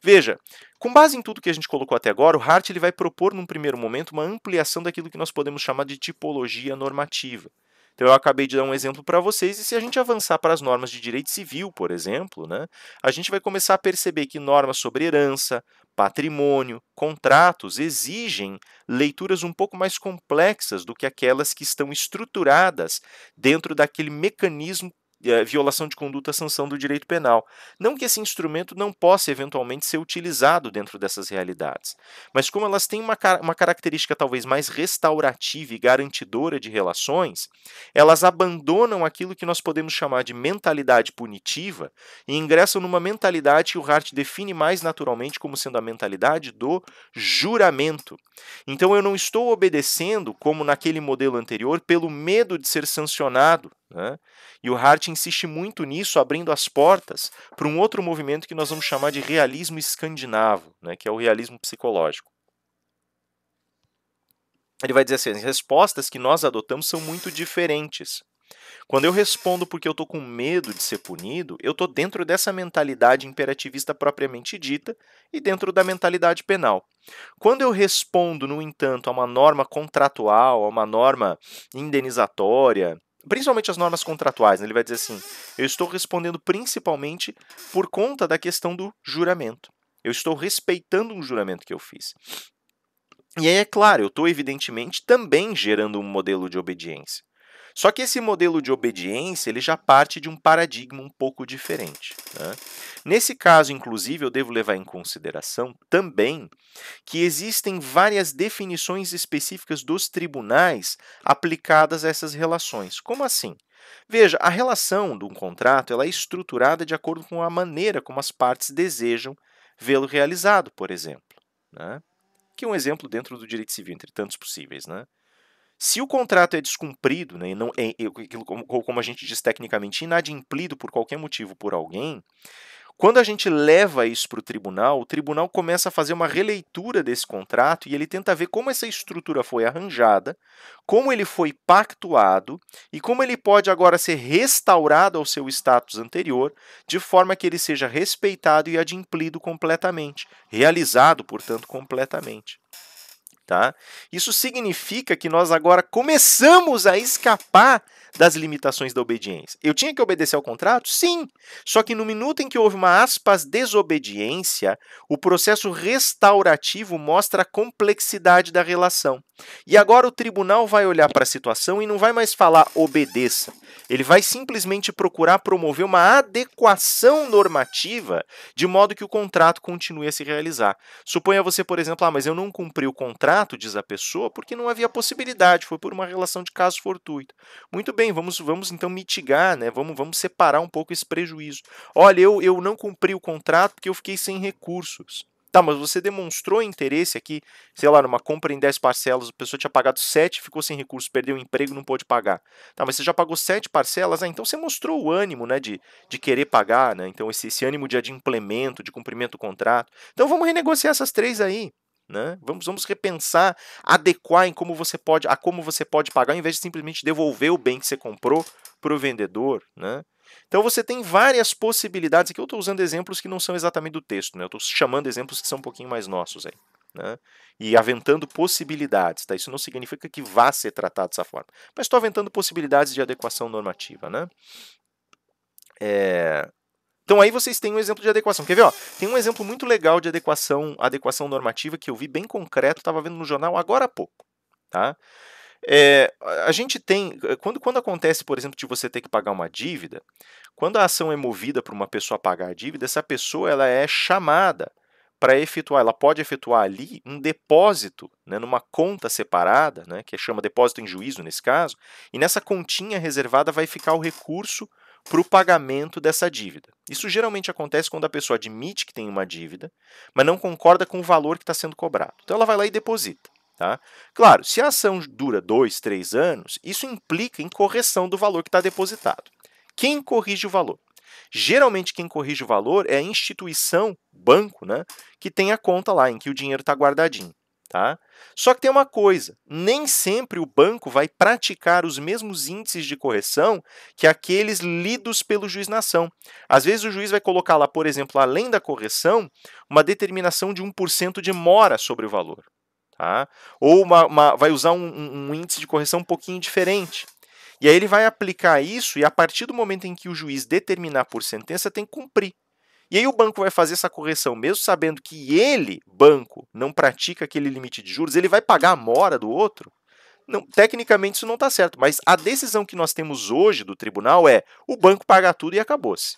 Veja, com base em tudo que a gente colocou até agora, o Hart ele vai propor, num primeiro momento, uma ampliação daquilo que nós podemos chamar de tipologia normativa. Então, eu acabei de dar um exemplo para vocês, e se a gente avançar para as normas de direito civil, por exemplo, né, a gente vai começar a perceber que normas sobre herança, patrimônio, contratos exigem leituras um pouco mais complexas do que aquelas que estão estruturadas dentro daquele mecanismo violação de conduta, sanção do direito penal. Não que esse instrumento não possa eventualmente ser utilizado dentro dessas realidades, mas como elas têm uma característica talvez mais restaurativa e garantidora de relações, elas abandonam aquilo que nós podemos chamar de mentalidade punitiva e ingressam numa mentalidade que o Hart define mais naturalmente como sendo a mentalidade do juramento. Então eu não estou obedecendo, como naquele modelo anterior, pelo medo de ser sancionado. Né? E o Hart insiste muito nisso, abrindo as portas para um outro movimento que nós vamos chamar de realismo escandinavo, né? Que é o realismo psicológico. Ele vai dizer assim, as respostas que nós adotamos são muito diferentes. Quando eu respondo porque eu estou com medo de ser punido, eu estou dentro dessa mentalidade imperativista propriamente dita e dentro da mentalidade penal. Quando eu respondo, no entanto, a uma norma contratual, a uma norma indenizatória, principalmente as normas contratuais, né? Ele vai dizer assim, eu estou respondendo principalmente por conta da questão do juramento. Eu estou respeitando um juramento que eu fiz. E aí, é claro, eu estou evidentemente também gerando um modelo de obediência. Só que esse modelo de obediência ele já parte de um paradigma um pouco diferente, né? Nesse caso, inclusive, eu devo levar em consideração também que existem várias definições específicas dos tribunais aplicadas a essas relações. Como assim? Veja, a relação de um contrato ela é estruturada de acordo com a maneira como as partes desejam vê-lo realizado, por exemplo, né? Que é um exemplo dentro do direito civil, entre tantos possíveis, né? Se o contrato é descumprido, né, e não, como a gente diz tecnicamente, inadimplido por qualquer motivo por alguém, quando a gente leva isso para o tribunal começa a fazer uma releitura desse contrato e ele tenta ver como essa estrutura foi arranjada, como ele foi pactuado e como ele pode agora ser restaurado ao seu status anterior, de forma que ele seja respeitado e adimplido completamente, realizado, portanto, completamente. Tá? Isso significa que nós agora começamos a escapar das limitações da obediência. Eu tinha que obedecer ao contrato? Sim. Só que no minuto em que houve uma aspas desobediência, o processo restaurativo mostra a complexidade da relação. E agora o tribunal vai olhar para a situação e não vai mais falar obedeça. Ele vai simplesmente procurar promover uma adequação normativa de modo que o contrato continue a se realizar. Suponha você, por exemplo, mas eu não cumpri o contrato, diz a pessoa, porque não havia possibilidade, foi por uma relação de caso fortuito. Muito bem, vamos então mitigar, né? Vamos separar um pouco esse prejuízo. Olha, eu não cumpri o contrato porque eu fiquei sem recursos. Tá, mas você demonstrou interesse aqui, sei lá, numa compra em 10 parcelas, a pessoa tinha pagado 7, ficou sem recursos, perdeu o emprego, não pôde pagar. Tá, mas você já pagou 7 parcelas, então você mostrou o ânimo, né, de querer pagar, né? Então esse ânimo de adimplemento, de cumprimento do contrato. Então vamos renegociar essas 3 aí. Né? Vamos repensar, adequar em como você pode pagar, ao invés de simplesmente devolver o bem que você comprou para o vendedor. Né? Então você tem várias possibilidades. Aqui eu estou usando exemplos que não são exatamente do texto, né? Eu estou chamando exemplos que são um pouquinho mais nossos aí. Né? E aventando possibilidades. Tá? Isso não significa que vá ser tratado dessa forma. Mas estou aventando possibilidades de adequação normativa. Né? Então aí vocês têm um exemplo de adequação. Quer ver? Ó, tem um exemplo muito legal de adequação normativa que eu vi bem concreto, estava vendo no jornal agora há pouco. Tá? A gente tem, quando acontece, por exemplo, de você ter que pagar uma dívida, quando a ação é movida para uma pessoa pagar a dívida, essa pessoa ela é chamada para efetuar, ela pode efetuar ali um depósito, né, numa conta separada, né, que chama depósito em juízo nesse caso, e nessa continha reservada vai ficar o recurso para o pagamento dessa dívida. Isso geralmente acontece quando a pessoa admite que tem uma dívida, mas não concorda com o valor que está sendo cobrado. Então ela vai lá e deposita. Tá? Claro, se a ação dura 2, 3 anos, isso implica em correção do valor que está depositado. Quem corrige o valor? Geralmente quem corrige o valor é a instituição, banco, né, que tem a conta lá, em que o dinheiro está guardadinho. Tá? Só que tem uma coisa, nem sempre o banco vai praticar os mesmos índices de correção que aqueles lidos pelo juiz na ação. Às vezes o juiz vai colocar lá, por exemplo, além da correção, uma determinação de 1% de mora sobre o valor. Tá? Ou vai usar um índice de correção um pouquinho diferente. E aí ele vai aplicar isso e a partir do momento em que o juiz determinar por sentença, tem que cumprir. E aí o banco vai fazer essa correção, mesmo sabendo que ele, banco, não pratica aquele limite de juros, ele vai pagar a mora do outro? Não, tecnicamente isso não está certo, mas a decisão que nós temos hoje do tribunal é o banco pagar tudo e acabou-se.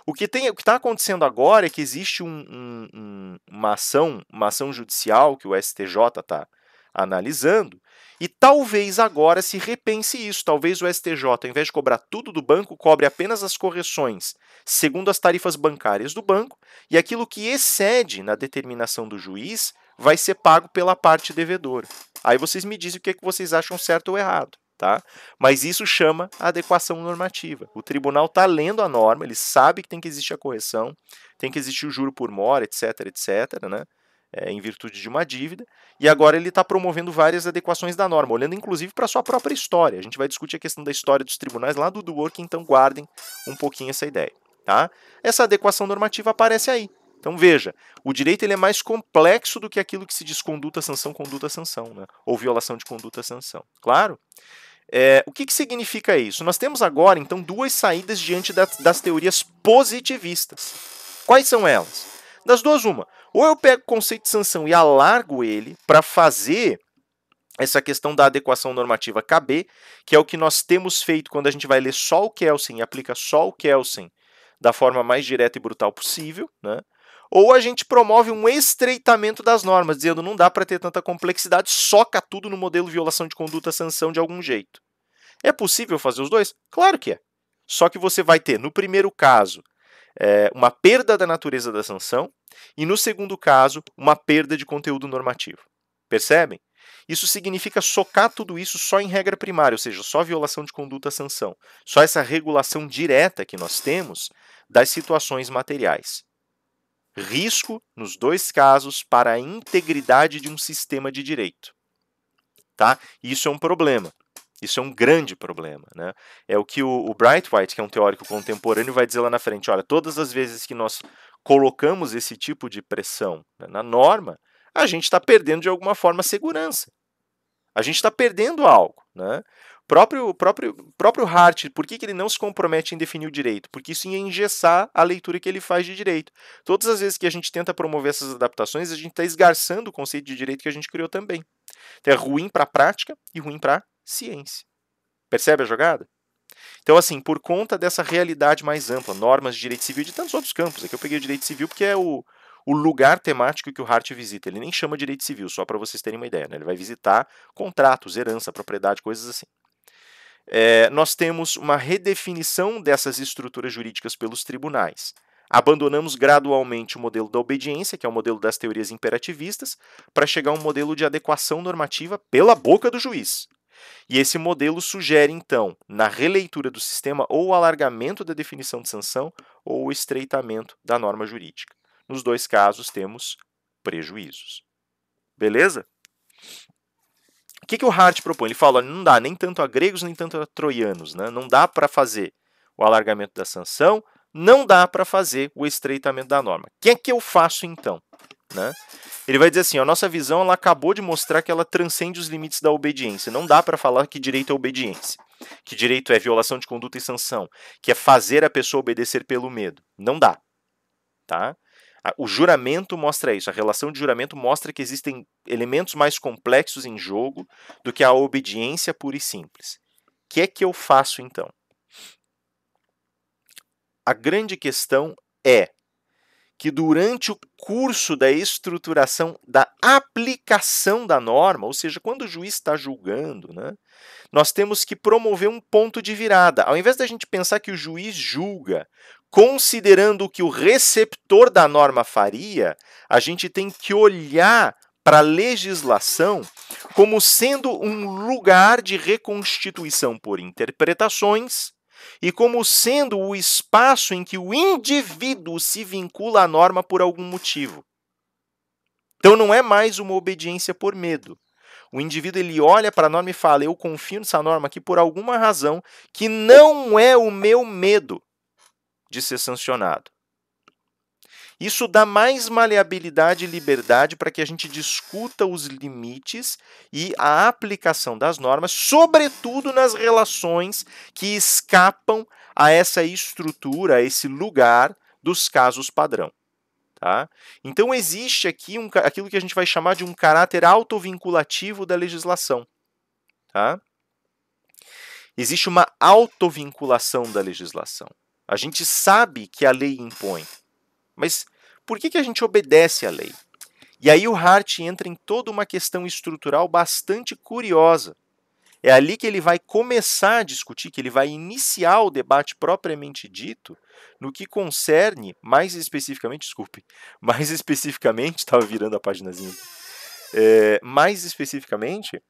O que está acontecendo agora é que existe uma ação judicial que o STJ está analisando e talvez agora se repense isso. Talvez o STJ, ao invés de cobrar tudo do banco, cobre apenas as correções segundo as tarifas bancárias do banco e aquilo que excede na determinação do juiz vai ser pago pela parte devedora. Aí vocês me dizem o que vocês acham certo ou errado. Tá? Mas isso chama adequação normativa. O tribunal está lendo a norma, ele sabe que tem que existir a correção, tem que existir o juro por mora, etc, etc, né? Em virtude de uma dívida, e agora ele está promovendo várias adequações da norma, olhando inclusive para a sua própria história. A gente vai discutir a questão da história dos tribunais lá do Work, então guardem um pouquinho essa ideia. Tá? Essa adequação normativa aparece aí. Então veja, o direito ele é mais complexo do que aquilo que se diz conduta-sanção, né? Ou violação de conduta-sanção. Claro? O que significa isso? Nós temos agora, então, duas saídas diante das teorias positivistas. Quais são elas? Das duas, uma. Ou eu pego o conceito de sanção e alargo ele para fazer essa questão da adequação normativa caber, que é o que nós temos feito quando a gente vai ler só o Kelsen e aplica só o Kelsen da forma mais direta e brutal possível, né? Ou a gente promove um estreitamento das normas, dizendo não dá para ter tanta complexidade, soca tudo no modelo violação de conduta sanção de algum jeito. É possível fazer os dois? Claro que é. Só que você vai ter, no primeiro caso, uma perda da natureza da sanção e, no segundo caso, uma perda de conteúdo normativo. Percebem? Isso significa socar tudo isso só em regra primária, ou seja, só violação de conduta sanção. Só essa regulação direta que nós temos das situações materiais. Risco, nos dois casos, para a integridade de um sistema de direito. Tá? Isso é um problema. Isso é um grande problema, né? É o que o Braithwaite, que é um teórico contemporâneo, vai dizer lá na frente. Olha, todas as vezes que nós colocamos esse tipo de pressão, né, na norma, a gente está perdendo de alguma forma a segurança. A gente está perdendo algo, né? Próprio Hart, por que ele não se compromete em definir o direito? Porque isso ia engessar a leitura que ele faz de direito. Todas as vezes que a gente tenta promover essas adaptações, a gente está esgarçando o conceito de direito que a gente criou também. Então é ruim para a prática e ruim para a ciência. Percebe a jogada? Então, assim, por conta dessa realidade mais ampla, normas de direito civil e de tantos outros campos, aqui eu peguei o direito civil porque é o lugar temático que o Hart visita. Ele nem chama direito civil, só para vocês terem uma ideia, né? Ele vai visitar contratos, herança, propriedade, coisas assim. Nós temos uma redefinição dessas estruturas jurídicas pelos tribunais. Abandonamos gradualmente o modelo da obediência, que é o modelo das teorias imperativistas, para chegar a um modelo de adequação normativa pela boca do juiz. E esse modelo sugere, então, na releitura do sistema, ou o alargamento da definição de sanção ou o estreitamento da norma jurídica. Nos dois casos, temos prejuízos. Beleza? O que o Hart propõe? Ele fala, olha, não dá nem tanto a gregos, nem tanto a troianos. Né? Não dá para fazer o alargamento da sanção, não dá para fazer o estreitamento da norma. O que é que eu faço, então? Né? Ele vai dizer assim, a nossa visão ela acabou de mostrar que ela transcende os limites da obediência. Não dá para falar que direito é obediência, que direito é violação de conduta e sanção, que é fazer a pessoa obedecer pelo medo. Não dá. Tá? O juramento mostra isso, a relação de juramento mostra que existem elementos mais complexos em jogo do que a obediência pura e simples. O que é que eu faço, então? A grande questão é que durante o curso da estruturação, da aplicação da norma, ou seja, quando o juiz está julgando, né, nós temos que promover um ponto de virada. Ao invés da gente pensar que o juiz julga considerando o que o receptor da norma faria, a gente tem que olhar para a legislação como sendo um lugar de reconstituição por interpretações e como sendo o espaço em que o indivíduo se vincula à norma por algum motivo. Então não é mais uma obediência por medo. O indivíduo ele olha para a norma e fala, eu confio nessa norma aqui por alguma razão que não é o meu medo de ser sancionado. Isso dá mais maleabilidade e liberdade para que a gente discuta os limites e a aplicação das normas, sobretudo nas relações que escapam a essa estrutura, a esse lugar dos casos padrão. Tá? Então, existe aqui aquilo que a gente vai chamar de um caráter autovinculativo da legislação. Tá? Existe uma autovinculação da legislação. A gente sabe que a lei impõe, mas por que a gente obedece à lei? E aí o Hart entra em toda uma questão estrutural bastante curiosa. É ali que ele vai começar a discutir, que ele vai iniciar o debate propriamente dito, no que concerne, mais especificamente, estava virando a paginazinha, mais especificamente,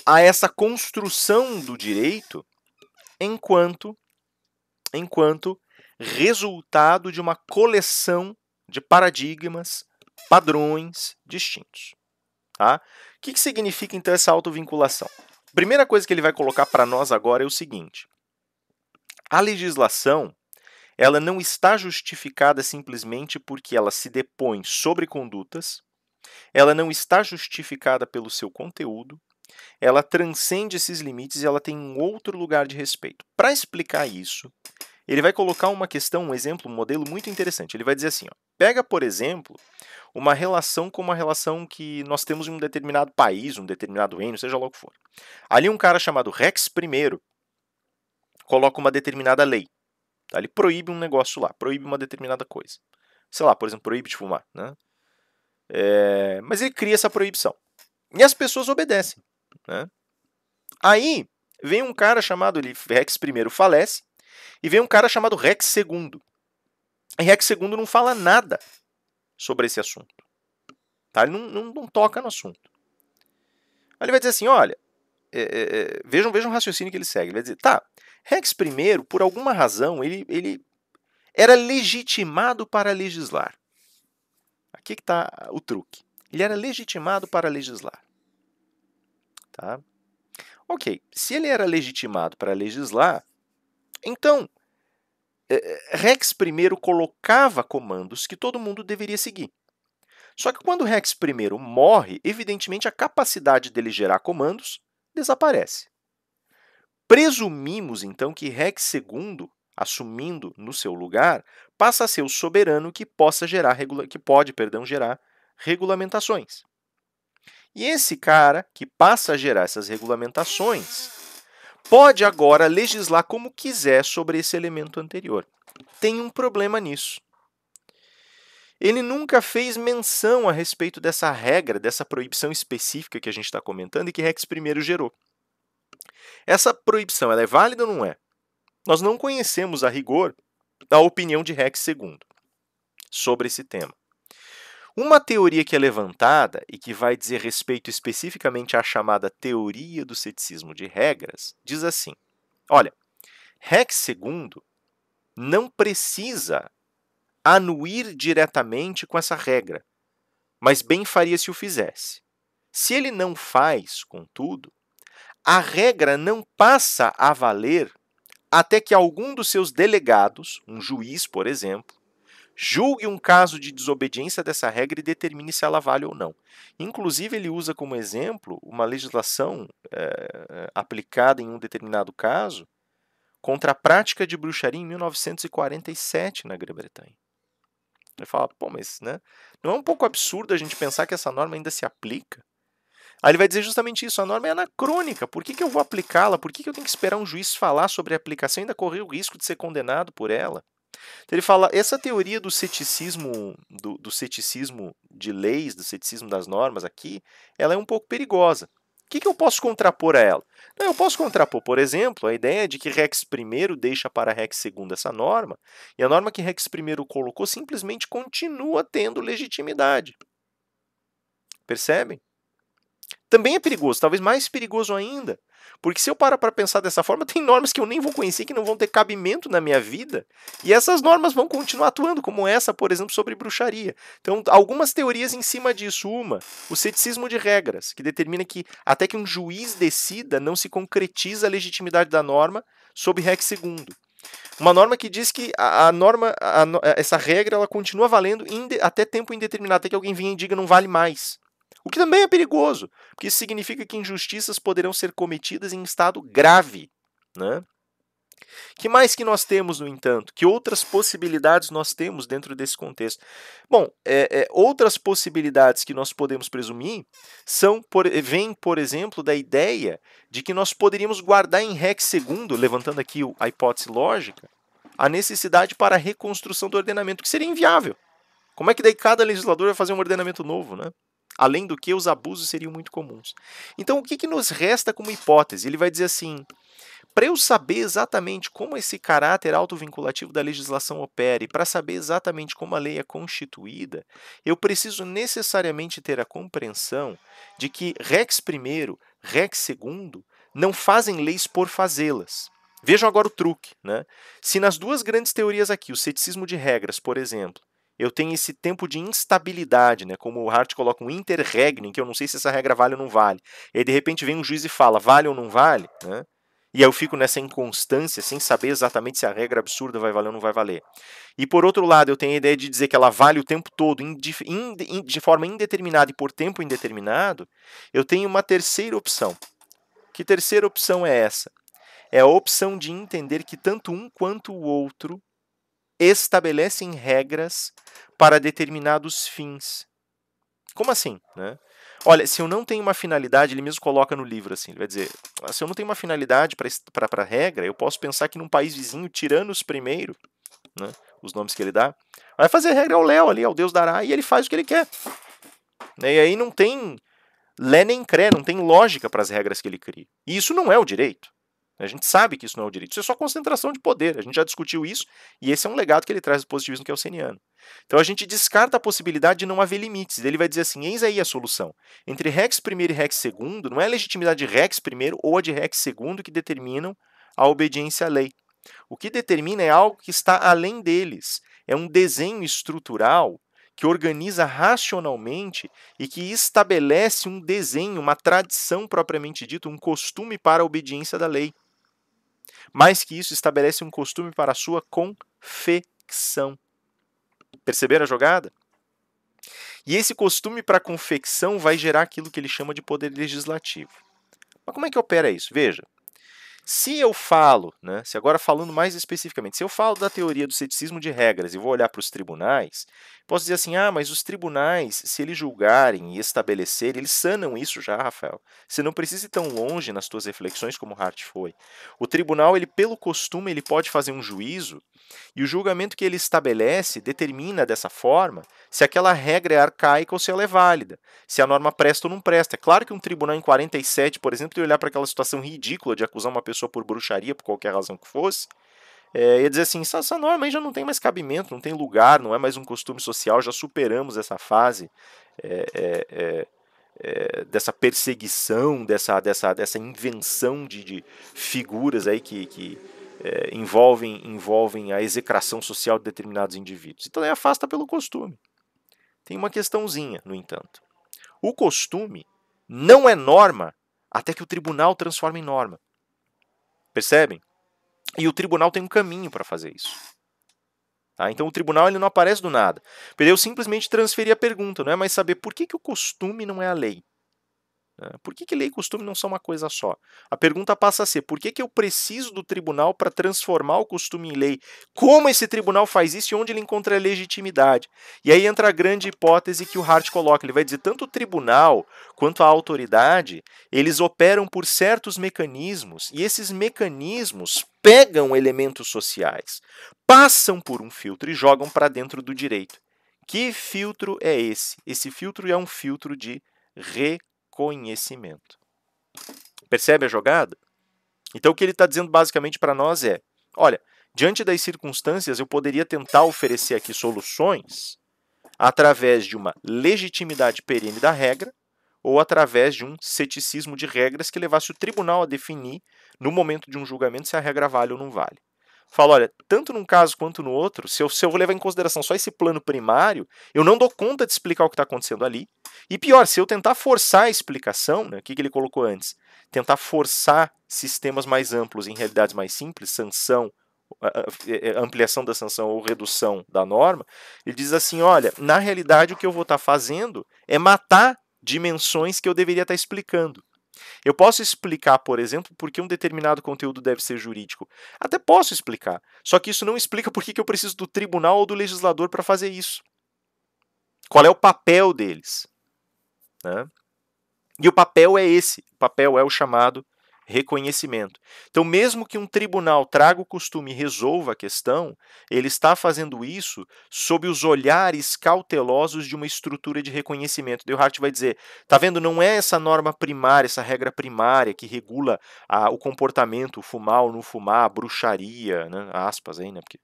a essa construção do direito enquanto resultado de uma coleção de paradigmas, padrões distintos. Tá? O que significa, então, essa autovinculação? A primeira coisa que ele vai colocar para nós agora é o seguinte. A legislação ela não está justificada simplesmente porque ela se depõe sobre condutas, ela não está justificada pelo seu conteúdo, ela transcende esses limites e ela tem um outro lugar de respeito. Para explicar isso, ele vai colocar uma questão, um exemplo, um modelo muito interessante. Ele vai dizer assim, ó, pega, por exemplo, uma relação como uma relação que nós temos em um determinado país, um determinado reino, seja lá o que for. Ali um cara chamado Rex I coloca uma determinada lei. Tá? Ele proíbe um negócio lá, proíbe uma determinada coisa. Sei lá, por exemplo, proíbe de fumar. Né? Mas ele cria essa proibição. E as pessoas obedecem. Né? Aí vem um cara chamado, Rex I falece, e vem um cara chamado Rex II. E Rex II não fala nada sobre esse assunto. Tá? Ele não toca no assunto. Aí ele vai dizer assim, olha, vejam o raciocínio que ele segue. Ele vai dizer, tá, Rex I, por alguma razão, ele era legitimado para legislar. Aqui que está o truque. Ele era legitimado para legislar. Tá? Ok, se ele era legitimado para legislar, então Rex I colocava comandos que todo mundo deveria seguir. Só que quando Rex I morre, evidentemente a capacidade dele gerar comandos desaparece. Presumimos, então, que Rex II, assumindo no seu lugar, passa a ser o soberano que pode gerar regulamentações. E esse cara, que passa a gerar essas regulamentações, pode agora legislar como quiser sobre esse elemento anterior. Tem um problema nisso. Ele nunca fez menção a respeito dessa regra, dessa proibição específica que a gente está comentando e que Rex I gerou. Essa proibição ela é válida ou não é? Nós não conhecemos a rigor a opinião de Rex II sobre esse tema. Uma teoria que é levantada e que vai dizer respeito especificamente à chamada teoria do ceticismo de regras, diz assim, olha, Rex II não precisa anuir diretamente com essa regra, mas bem faria se o fizesse. Se ele não faz, contudo, a regra não passa a valer até que algum dos seus delegados, um juiz, por exemplo, julgue um caso de desobediência dessa regra e determine se ela vale ou não. Inclusive, ele usa como exemplo uma legislação aplicada em um determinado caso contra a prática de bruxaria em 1947 na Grã-Bretanha. Ele fala, pô, mas não é um pouco absurdo a gente pensar que essa norma ainda se aplica? Aí ele vai dizer justamente isso, a norma é anacrônica, por que eu vou aplicá-la? Por que eu tenho que esperar um juiz falar sobre a aplicação e ainda correr o risco de ser condenado por ela? Então ele fala, essa teoria do ceticismo, do ceticismo de leis, do ceticismo das normas aqui, ela é um pouco perigosa. O que eu posso contrapor a ela? Eu posso contrapor, por exemplo, a ideia de que Rex I deixa para Rex II essa norma, e a norma que Rex I colocou simplesmente continua tendo legitimidade. Percebem? Também é perigoso, talvez mais perigoso ainda. Porque se eu parar para pensar dessa forma, tem normas que eu nem vou conhecer, que não vão ter cabimento na minha vida, e essas normas vão continuar atuando, como essa, por exemplo, sobre bruxaria. Então, algumas teorias em cima disso. Uma, o ceticismo de regras, que determina que até que um juiz decida, não se concretiza a legitimidade da norma sob Rex II. Uma norma que diz que essa regra ela continua valendo até tempo indeterminado, até que alguém venha e diga não vale mais. O que também é perigoso, porque isso significa que injustiças poderão ser cometidas em estado grave. Né? Que mais que nós temos, no entanto? Que outras possibilidades nós temos dentro desse contexto? Bom, outras possibilidades que nós podemos presumir vêm, por exemplo, da ideia de que nós poderíamos guardar em Rex II, levantando aqui a hipótese lógica, a necessidade para a reconstrução do ordenamento, que seria inviável. Como é que daí cada legislador vai fazer um ordenamento novo, né? Além do que, os abusos seriam muito comuns. Então, o que nos resta como hipótese? Ele vai dizer assim, para eu saber exatamente como esse caráter autovinculativo da legislação opera e para saber exatamente como a lei é constituída, eu preciso necessariamente ter a compreensão de que Rex I, Rex II não fazem leis por fazê-las. Vejam agora o truque. Né? Se nas duas grandes teorias aqui, o ceticismo de regras, por exemplo, eu tenho esse tempo de instabilidade, né? Como o Hart coloca um interregnum, que eu não sei se essa regra vale ou não vale. E aí, de repente, vem um juiz e fala, vale ou não vale? Né? E aí eu fico nessa inconstância, sem saber exatamente se a regra absurda vai valer ou não vai valer. E por outro lado, eu tenho a ideia de dizer que ela vale o tempo todo, de forma indeterminada e por tempo indeterminado, eu tenho uma terceira opção. Que terceira opção é essa? É a opção de entender que tanto um quanto o outro estabelecem regras para determinados fins. Como assim, né? Olha, se eu não tenho uma finalidade, ele mesmo coloca no livro assim, ele vai dizer, se eu não tenho uma finalidade para a regra, eu posso pensar que num país vizinho, Tiranos primeiro, né, os nomes que ele dá, vai fazer regra ao Léo ali, ao Deus dará, e ele faz o que ele quer. E aí não tem lé nem cré, não tem lógica para as regras que ele cria. E isso não é o direito. A gente sabe que isso não é o direito, isso é só concentração de poder. A gente já discutiu isso, e esse é um legado que ele traz do positivismo kelseniano. Então a gente descarta a possibilidade de não haver limites. Ele vai dizer assim, eis aí a solução. Entre rex primeiro e rex segundo, não é a legitimidade de rex primeiro ou a de rex segundo que determinam a obediência à lei. O que determina é algo que está além deles. É um desenho estrutural que organiza racionalmente e que estabelece um desenho, uma tradição propriamente dita, um costume para a obediência da lei. Mais que isso, estabelece um costume para a sua confecção. Perceberam a jogada? E esse costume para a confecção vai gerar aquilo que ele chama de poder legislativo. Mas como é que opera isso? Veja, se eu falo, né, se agora falando mais especificamente, se eu falo da teoria do ceticismo de regras e vou olhar para os tribunais, posso dizer assim, mas os tribunais, se eles julgarem e estabelecerem, eles sanam isso já, Rafael. Você não precisa ir tão longe nas suas reflexões como Hart foi. O tribunal, ele pelo costume, ele pode fazer um juízo e o julgamento que ele estabelece determina dessa forma se aquela regra é arcaica ou se ela é válida, se a norma presta ou não presta. É claro que um tribunal em 47, por exemplo, ia olhar para aquela situação ridícula de acusar uma pessoa por bruxaria, por qualquer razão que fosse, ia dizer assim, essa norma aí já não tem mais cabimento, não tem lugar, não é mais um costume social, já superamos essa fase dessa perseguição, dessa invenção de figuras aí que envolvem a execração social de determinados indivíduos. Então, ele afasta pelo costume. Tem uma questãozinha, no entanto. O costume não é norma até que o tribunal transforme em norma. Percebem? E o tribunal tem um caminho para fazer isso. Tá? Então, o tribunal ele não aparece do nada. Eu simplesmente transferi a pergunta, não é mais saber por que o costume não é a lei. Por que lei e costume não são uma coisa só? A pergunta passa a ser, por que eu preciso do tribunal para transformar o costume em lei? Como esse tribunal faz isso e onde ele encontra a legitimidade? E aí entra a grande hipótese que o Hart coloca. Ele vai dizer, tanto o tribunal quanto a autoridade, eles operam por certos mecanismos, e esses mecanismos pegam elementos sociais, passam por um filtro e jogam para dentro do direito. Que filtro é esse? Esse filtro é um filtro de reconhecimento. Percebe a jogada? Então, o que ele está dizendo basicamente para nós é, olha, diante das circunstâncias, eu poderia tentar oferecer aqui soluções através de uma legitimidade perene da regra ou através de um ceticismo de regras que levasse o tribunal a definir, no momento de um julgamento, se a regra vale ou não vale. Falo, olha, tanto num caso quanto no outro, se eu vou levar em consideração só esse plano primário, eu não dou conta de explicar o que está acontecendo ali. E pior, se eu tentar forçar a explicação, né, o que ele colocou antes? Tentar forçar sistemas mais amplos em realidades mais simples, sanção, ampliação da sanção ou redução da norma, ele diz assim, olha, na realidade o que eu vou estar fazendo é matar dimensões que eu deveria estar explicando. Eu posso explicar, por exemplo, por que um determinado conteúdo deve ser jurídico. Até posso explicar. Só que isso não explica por que eu preciso do tribunal ou do legislador para fazer isso. Qual é o papel deles? Né? E o papel é esse. O papel é o chamado reconhecimento. Então, mesmo que um tribunal traga o costume e resolva a questão, ele está fazendo isso sob os olhares cautelosos de uma estrutura de reconhecimento. O Hart vai dizer, tá vendo, não é essa norma primária, essa regra primária que regula o comportamento, o fumar ou não fumar, a bruxaria, né, aspas aí, né, porque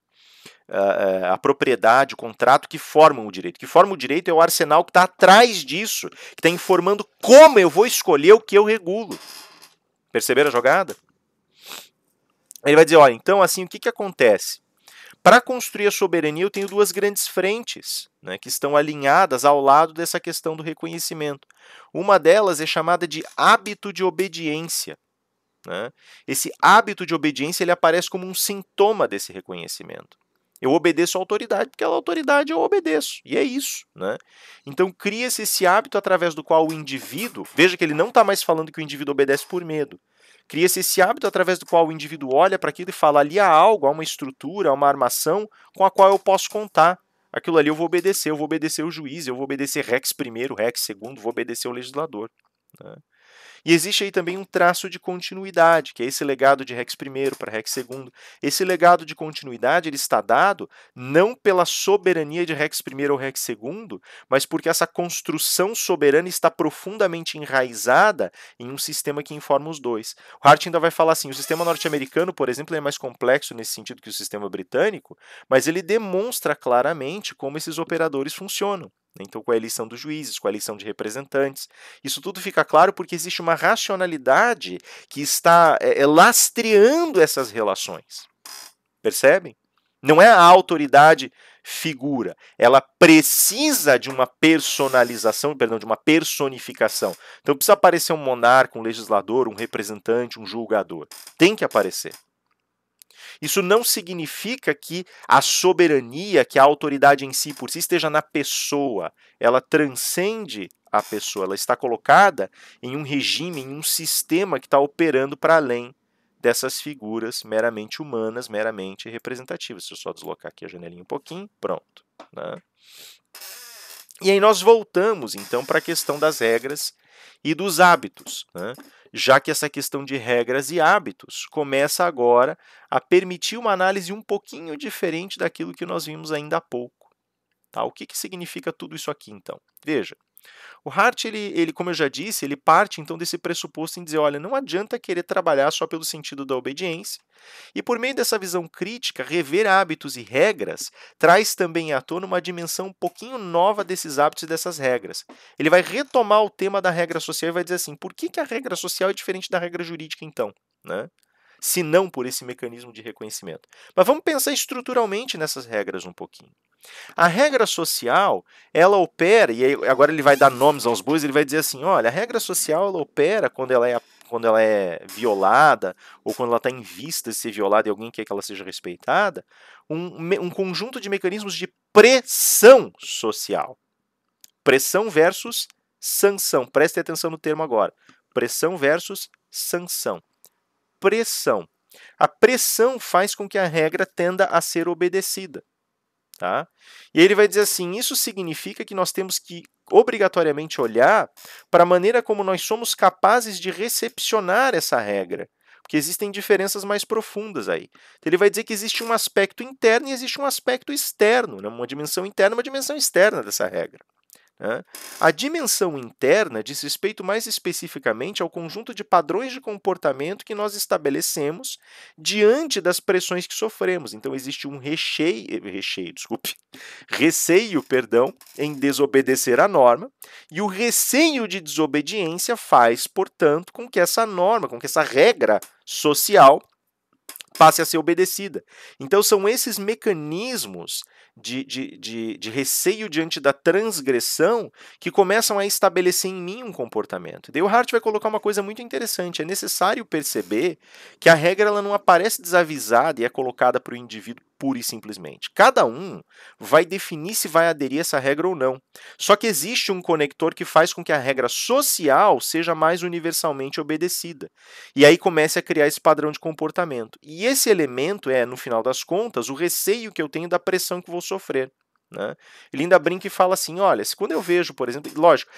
a propriedade, o contrato que formam o direito. O que forma o direito é o arsenal que está atrás disso, que está informando como eu vou escolher o que eu regulo. Perceberam a jogada? Ele vai dizer, olha, então assim, o que acontece? Para construir a soberania, eu tenho duas grandes frentes, né, que estão alinhadas ao lado dessa questão do reconhecimento. Uma delas é chamada de hábito de obediência. né? Esse hábito de obediência ele aparece como um sintoma desse reconhecimento. Eu obedeço à autoridade porque a autoridade eu obedeço, e é isso, né? Então cria-se esse hábito através do qual o indivíduo, veja que ele não está mais falando que o indivíduo obedece por medo, cria-se esse hábito através do qual o indivíduo olha para aquilo e fala, ali há algo, há uma estrutura, há uma armação com a qual eu posso contar. Aquilo ali eu vou obedecer o juiz, eu vou obedecer Rex primeiro, Rex segundo, vou obedecer o legislador, né? E existe aí também um traço de continuidade, que é esse legado de Rex I para Rex II. Esse legado de continuidade ele está dado não pela soberania de Rex I ou Rex II, mas porque essa construção soberana está profundamente enraizada em um sistema que informa os dois. O Hart ainda vai falar assim, o sistema norte-americano, por exemplo, é mais complexo nesse sentido que o sistema britânico, mas ele demonstra claramente como esses operadores funcionam. Então, com a eleição dos juízes, com a eleição de representantes. Isso tudo fica claro porque existe uma racionalidade que está lastreando essas relações. Percebem? Não é a autoridade figura. Ela precisa de uma personalização, perdão, de uma personificação. Então, precisa aparecer um monarca, um legislador, um representante, um julgador. Tem que aparecer. Isso não significa que a soberania, que a autoridade em si por si esteja na pessoa. Ela transcende a pessoa, ela está colocada em um regime, em um sistema que está operando para além dessas figuras meramente humanas, meramente representativas. Deixa eu só deslocar aqui a janelinha um pouquinho, pronto, né? E aí nós voltamos, então, para a questão das regras e dos hábitos, né? Já que essa questão de regras e hábitos começa agora a permitir uma análise um pouquinho diferente daquilo que nós vimos ainda há pouco. Tá? O que significa tudo isso aqui, então? Veja, o Hart, ele, como eu já disse, ele parte então desse pressuposto em dizer, olha, não adianta querer trabalhar só pelo sentido da obediência, e por meio dessa visão crítica, rever hábitos e regras traz também à tona uma dimensão um pouquinho nova desses hábitos e dessas regras. Ele vai retomar o tema da regra social e vai dizer assim, por que a regra social é diferente da regra jurídica então, né? Se não por esse mecanismo de reconhecimento. Mas vamos pensar estruturalmente nessas regras um pouquinho. A regra social, ela opera, e agora ele vai dar nomes aos bois, ele vai dizer assim, olha, a regra social ela opera quando ela é violada, ou quando ela está em vista de ser violada e alguém quer que ela seja respeitada, um conjunto de mecanismos de pressão social. Pressão versus sanção. Preste atenção no termo agora. Pressão versus sanção. Pressão. A pressão faz com que a regra tenda a ser obedecida. Tá? E ele vai dizer assim, isso significa que nós temos que obrigatoriamente olhar para a maneira como nós somos capazes de recepcionar essa regra, porque existem diferenças mais profundas aí. Então, ele vai dizer que existe um aspecto interno e existe um aspecto externo, né? Uma dimensão interna e uma dimensão externa dessa regra. Né? A dimensão interna diz respeito mais especificamente ao conjunto de padrões de comportamento que nós estabelecemos diante das pressões que sofremos. Então, existe um receio, em desobedecer a norma, e o receio de desobediência faz, portanto, com que essa norma, com que essa regra social passe a ser obedecida. Então, são esses mecanismos de receio diante da transgressão que começam a estabelecer em mim um comportamento. Daí o Hart vai colocar uma coisa muito interessante. É necessário perceber que a regra ela não aparece desavisada e é colocada para o indivíduo pura e simplesmente. Cada um vai definir se vai aderir a essa regra ou não. Só que existe um conector que faz com que a regra social seja mais universalmente obedecida. E aí comece a criar esse padrão de comportamento. E esse elemento é, no final das contas, o receio que eu tenho da pressão que vou sofrer. Né? Ele ainda brinca e fala assim, olha, se quando eu vejo, por exemplo, lógico,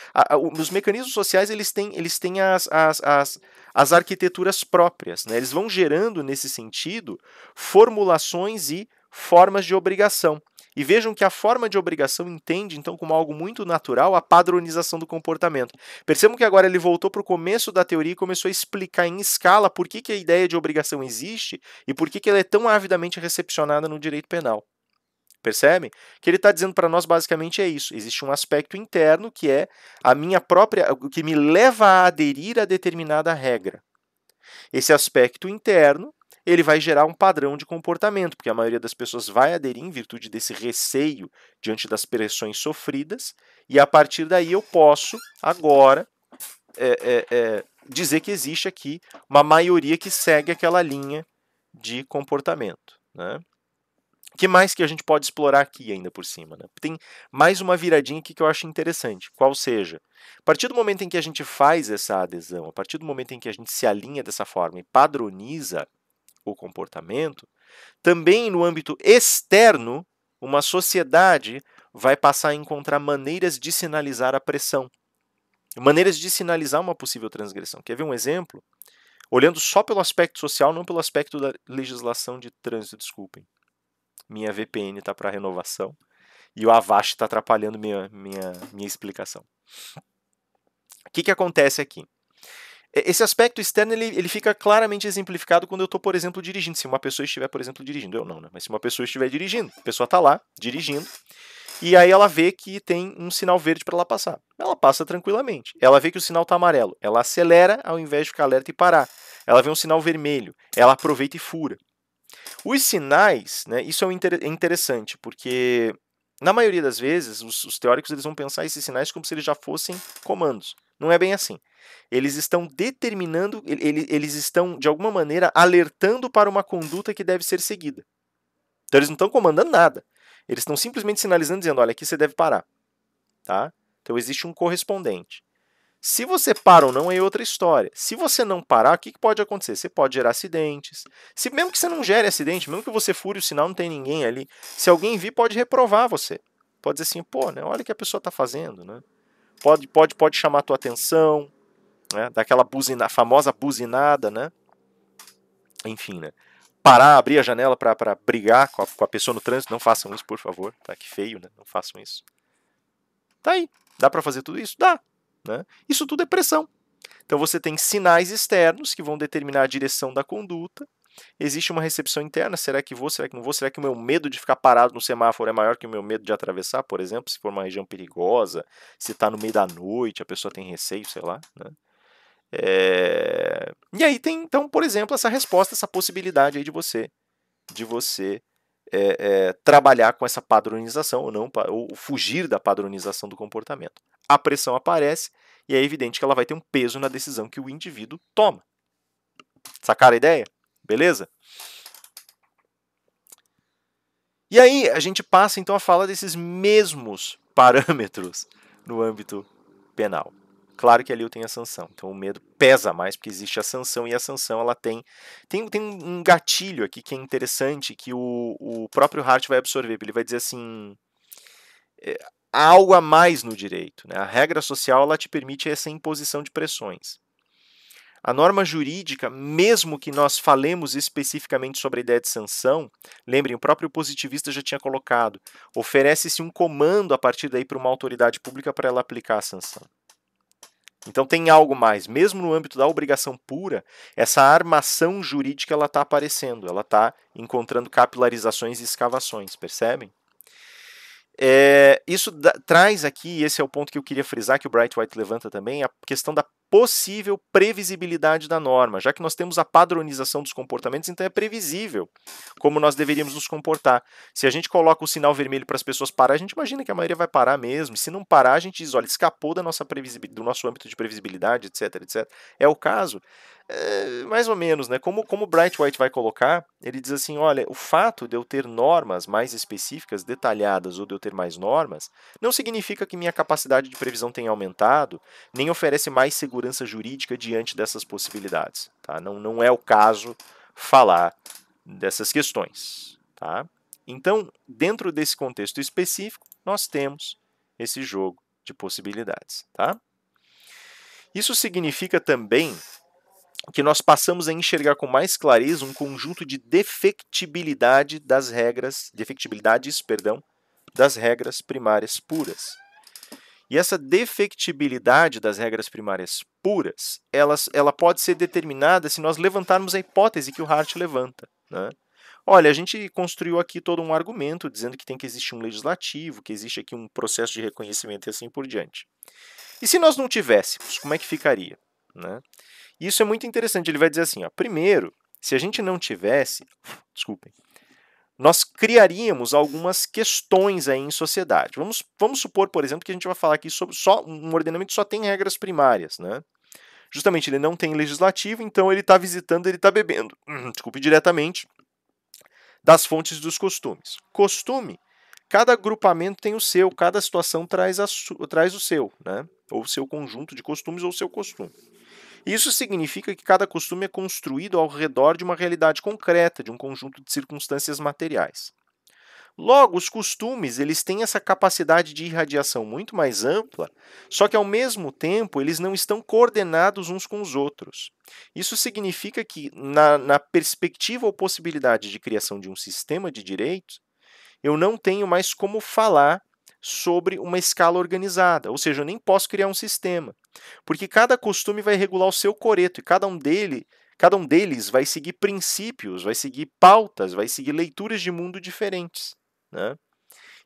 os mecanismos sociais eles têm as arquiteturas próprias, né? Eles vão gerando, nesse sentido, formulações e formas de obrigação. E vejam que a forma de obrigação entende, então, como algo muito natural a padronização do comportamento. Percebam que agora ele voltou para o começo da teoria e começou a explicar em escala por que a ideia de obrigação existe e por que ela é tão avidamente recepcionada no direito penal. Percebem? O que ele está dizendo para nós basicamente é isso. Existe um aspecto interno que é a minha própria, o que me leva a aderir a determinada regra. Esse aspecto interno, ele vai gerar um padrão de comportamento, porque a maioria das pessoas vai aderir em virtude desse receio diante das pressões sofridas, e a partir daí eu posso agora dizer que existe aqui uma maioria que segue aquela linha de comportamento, né? O que mais que a gente pode explorar aqui ainda por cima, né? Tem mais uma viradinha aqui que eu acho interessante, qual seja, a partir do momento em que a gente faz essa adesão, a partir do momento em que a gente se alinha dessa forma e padroniza o comportamento, também no âmbito externo, uma sociedade vai passar a encontrar maneiras de sinalizar a pressão, maneiras de sinalizar uma possível transgressão. Quer ver um exemplo? Olhando só pelo aspecto social, não pelo aspecto da legislação de trânsito, desculpem. Minha VPN está para renovação e o Avast está atrapalhando minha explicação. O que acontece aqui? Esse aspecto externo ele fica claramente exemplificado quando eu estou, por exemplo, dirigindo. Se uma pessoa estiver, por exemplo, dirigindo, eu não, né? Mas se uma pessoa estiver dirigindo, a pessoa está lá, dirigindo, e aí ela vê que tem um sinal verde para ela passar. Ela passa tranquilamente. Ela vê que o sinal está amarelo. Ela acelera ao invés de ficar alerta e parar. Ela vê um sinal vermelho. Ela aproveita e fura. Os sinais, né, isso é interessante, porque na maioria das vezes os teóricos eles vão pensar esses sinais como se eles já fossem comandos. Não é bem assim. Eles estão determinando, eles estão, de alguma maneira, alertando para uma conduta que deve ser seguida. Então eles não estão comandando nada. Eles estão simplesmente sinalizando, dizendo, olha, aqui você deve parar. Tá? Então existe um correspondente. Se você para ou não é outra história. Se você não parar, o que pode acontecer? Você pode gerar acidentes. Mesmo que você não gere acidente, mesmo que você fure o sinal, não tem ninguém ali. Se alguém vir, pode reprovar você. Pode dizer assim, pô, né, olha o que a pessoa está fazendo. Né? Pode chamar a tua atenção, né? Daquela famosa buzinada, né? Enfim, né? Parar, abrir a janela para brigar com a pessoa no trânsito. Não façam isso, por favor. Tá? Que feio, né? Não façam isso. Tá aí. Dá para fazer tudo isso? Dá. Né? Isso tudo é pressão. Então você tem sinais externos que vão determinar a direção da conduta. Existe uma recepção interna. Será que vou? Será que não vou? Será que o meu medo de ficar parado no semáforo é maior que o meu medo de atravessar, por exemplo, se for uma região perigosa, se está no meio da noite, a pessoa tem receio, sei lá. Né? E aí tem, então, por exemplo, essa resposta, essa possibilidade aí de você trabalhar com essa padronização ou não, ou fugir da padronização do comportamento. A pressão aparece e é evidente que ela vai ter um peso na decisão que o indivíduo toma. Sacaram a ideia? Beleza? E aí a gente passa então a falar desses mesmos parâmetros no âmbito penal. Claro que ali eu tenho a sanção, então o medo pesa mais porque existe a sanção e a sanção ela tem um gatilho aqui que é interessante que o próprio Hart vai absorver. Ele vai dizer assim, há algo a mais no direito. Né? A regra social ela te permite essa imposição de pressões. A norma jurídica, mesmo que nós falemos especificamente sobre a ideia de sanção, lembrem, o próprio positivista já tinha colocado, oferece-se um comando a partir daí para uma autoridade pública para ela aplicar a sanção. Então tem algo mais, mesmo no âmbito da obrigação pura, essa armação jurídica ela está aparecendo, ela está encontrando capilarizações e escavações, percebem? Isso traz aqui, esse é o ponto que eu queria frisar, que o Bright White levanta também, a questão da possível previsibilidade da norma, já que nós temos a padronização dos comportamentos, então é previsível como nós deveríamos nos comportar. Se a gente coloca o sinal vermelho para as pessoas parar, a gente imagina que a maioria vai parar mesmo. Se não parar, a gente diz, olha, escapou do nosso âmbito de previsibilidade, etc, etc. É o caso? Mais ou menos, né? Como o Bright White vai colocar, ele diz assim, olha, o fato de eu ter normas mais específicas, detalhadas, ou de eu ter mais normas, não significa que minha capacidade de previsão tenha aumentado, nem oferece mais segurança jurídica diante dessas possibilidades. Tá? Não é o caso falar dessas questões. Tá? Então, dentro desse contexto específico, nós temos esse jogo de possibilidades. Tá? Isso significa também que nós passamos a enxergar com mais clareza um conjunto de defectibilidades das regras primárias puras. E essa defectibilidade das regras primárias puras, ela pode ser determinada se nós levantarmos a hipótese que o Hart levanta. Né? Olha, a gente construiu aqui todo um argumento dizendo que tem que existir um legislativo, que existe aqui um processo de reconhecimento e assim por diante. E se nós não tivéssemos, como é que ficaria? Né? Isso é muito interessante. Ele vai dizer assim, ó, primeiro, se a gente não tivesse, nós criaríamos algumas questões aí em sociedade. Vamos supor, por exemplo, que a gente vai falar aqui sobre um ordenamento que só tem regras primárias. Né? Justamente, ele não tem legislativo, então ele está visitando, ele está bebendo, desculpe, diretamente das fontes dos costumes. Costume, cada agrupamento tem o seu, cada situação traz o seu, né? Ou o seu conjunto de costumes ou o seu costume. Isso significa que cada costume é construído ao redor de uma realidade concreta, de um conjunto de circunstâncias materiais. Logo, os costumes, eles têm essa capacidade de irradiação muito mais ampla, só que ao mesmo tempo eles não estão coordenados uns com os outros. Isso significa que, na perspectiva ou possibilidade de criação de um sistema de direitos, eu não tenho mais como falar sobre uma escala organizada, ou seja, eu nem posso criar um sistema, porque cada costume vai regular o seu coreto e cada um deles vai seguir princípios, vai seguir pautas, vai seguir leituras de mundo diferentes, né?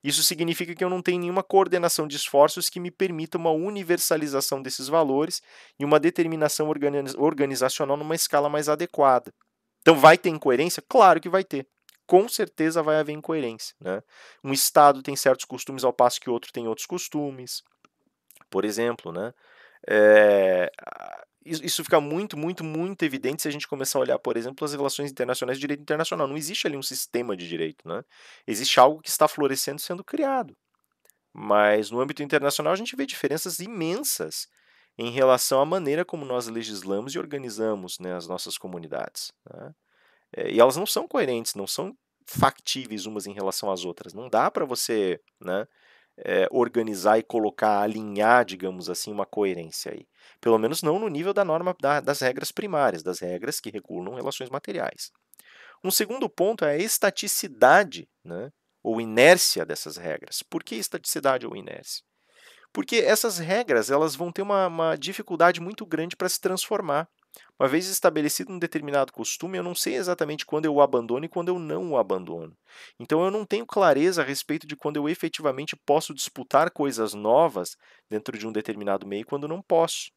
Isso significa que eu não tenho nenhuma coordenação de esforços que me permita uma universalização desses valores e uma determinação organizacional numa escala mais adequada. Então, vai ter incoerência? Claro que vai ter. Com certeza vai haver incoerência, né? Um Estado tem certos costumes ao passo que outro tem outros costumes, por exemplo, né? Isso fica muito evidente se a gente começar a olhar, por exemplo, as relações internacionais de direito internacional. Não existe ali um sistema de direito, né? Existe algo que está florescendo sendo criado. Mas no âmbito internacional a gente vê diferenças imensas em relação à maneira como nós legislamos e organizamos, né, as nossas comunidades, né? E elas não são coerentes, não são factíveis umas em relação às outras. Não dá para você, né, organizar e colocar, alinhar, digamos assim, uma coerência aí. Pelo menos não no nível da norma das regras primárias, das regras que regulam relações materiais. Um segundo ponto é a estaticidade, né, ou inércia dessas regras. Por que estaticidade ou inércia? Porque essas regras elas vão ter uma dificuldade muito grande para se transformar. Uma vez estabelecido um determinado costume, eu não sei exatamente quando eu o abandono e quando eu não o abandono. Então eu não tenho clareza a respeito de quando eu efetivamente posso disputar coisas novas dentro de um determinado meio e quando não posso,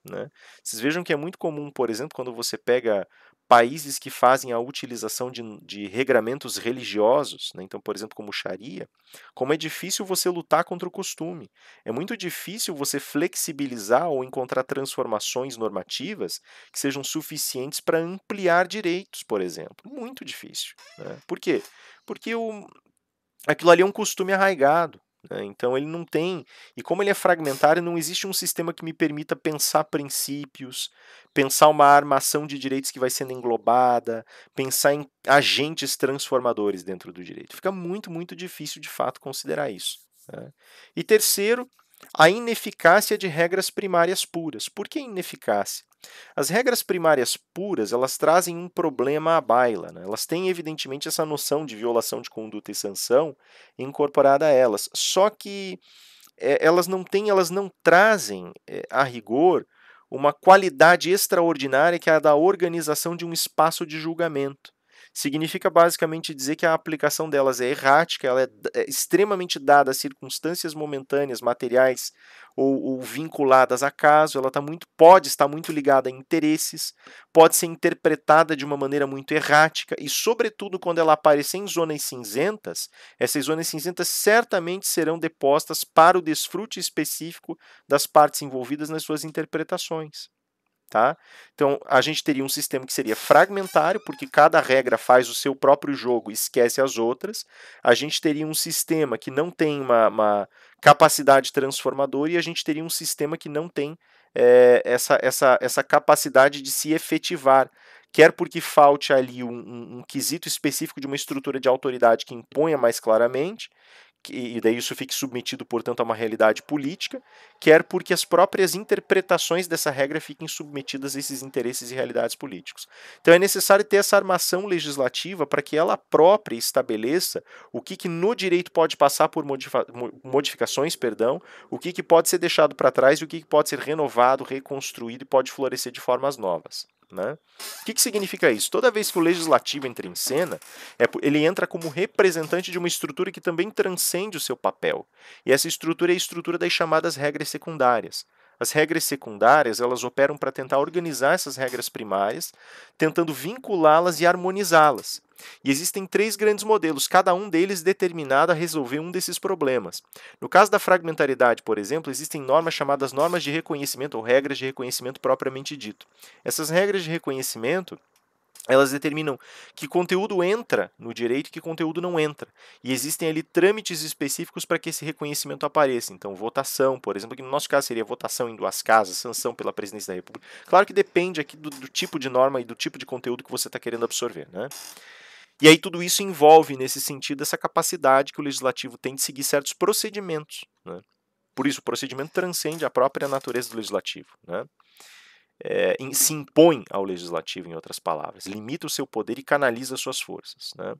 né? Vocês vejam que é muito comum, por exemplo, quando você pega países que fazem a utilização de regramentos religiosos, né? Então, por exemplo, como Sharia, como é difícil você lutar contra o costume. É muito difícil você flexibilizar ou encontrar transformações normativas que sejam suficientes para ampliar direitos, por exemplo. Muito difícil, né? Por quê? Porque aquilo ali é um costume arraigado, né? Então ele não tem, e como ele é fragmentário, não existe um sistema que me permita pensar princípios, pensar uma armação de direitos que vai sendo englobada, pensar em agentes transformadores dentro do direito. Fica muito difícil de fato considerar isso, né? E terceiro, a ineficácia de regras primárias puras. Por que ineficácia? As regras primárias puras, elas trazem um problema à baila, né? Elas têm, evidentemente, essa noção de violação de conduta e sanção incorporada a elas. Só que elas não trazem, a rigor, uma qualidade extraordinária que é a da organização de um espaço de julgamento. Significa basicamente dizer que a aplicação delas é errática, ela é extremamente dada a circunstâncias momentâneas, materiais ou vinculadas a caso, ela pode estar muito ligada a interesses, pode ser interpretada de uma maneira muito errática e, sobretudo, quando ela aparecer em zonas cinzentas, essas zonas cinzentas certamente serão depostas para o desfrute específico das partes envolvidas nas suas interpretações. Tá? Então, a gente teria um sistema que seria fragmentário, porque cada regra faz o seu próprio jogo e esquece as outras. A gente teria um sistema que não tem uma capacidade transformadora e a gente teria um sistema que não tem essa capacidade de se efetivar, quer porque falte ali um quesito específico de uma estrutura de autoridade que imponha mais claramente, e daí isso fique submetido, portanto, a uma realidade política, quer porque as próprias interpretações dessa regra fiquem submetidas a esses interesses e realidades políticos. Então é necessário ter essa armação legislativa para que ela própria estabeleça o que no direito pode passar por modificações, o que pode ser deixado para trás e o que pode ser renovado, reconstruído e pode florescer de formas novas, né? O que significa isso? Toda vez que o legislativo entra em cena, ele entra como representante de uma estrutura que também transcende o seu papel. E essa estrutura é a estrutura das chamadas regras secundárias. As regras secundárias, elas operam para tentar organizar essas regras primárias, tentando vinculá-las e harmonizá-las. E existem 3 grandes modelos, cada um deles determinado a resolver um desses problemas. No caso da fragmentaridade, por exemplo, existem normas chamadas normas de reconhecimento ou regras de reconhecimento propriamente dito. Essas regras de reconhecimento, elas determinam que conteúdo entra no direito e que conteúdo não entra. E existem ali trâmites específicos para que esse reconhecimento apareça. Então, votação, por exemplo, que no nosso caso seria votação em 2 casas, sanção pela presidência da República. Claro que depende aqui do tipo de norma e do tipo de conteúdo que você está querendo absorver, né? E aí tudo isso envolve, nesse sentido, essa capacidade que o legislativo tem de seguir certos procedimentos, né? Por isso, o procedimento transcende a própria natureza do legislativo, né? Se impõe ao legislativo, em outras palavras, limita o seu poder e canaliza suas forças, né?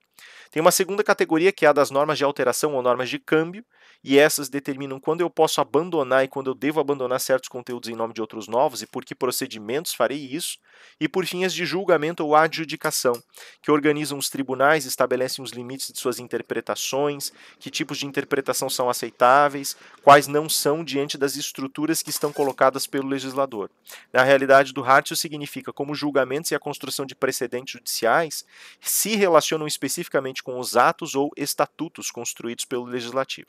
Tem uma segunda categoria, que é a das normas de alteração ou normas de câmbio, e essas determinam quando eu posso abandonar e quando eu devo abandonar certos conteúdos em nome de outros novos e por que procedimentos farei isso. E por fim, as de julgamento ou adjudicação, que organizam os tribunais, estabelecem os limites de suas interpretações, que tipos de interpretação são aceitáveis, quais não são diante das estruturas que estão colocadas pelo legislador. Na realidade do Ratio significa como julgamentos e a construção de precedentes judiciais se relacionam especificamente com os atos ou estatutos construídos pelo legislativo.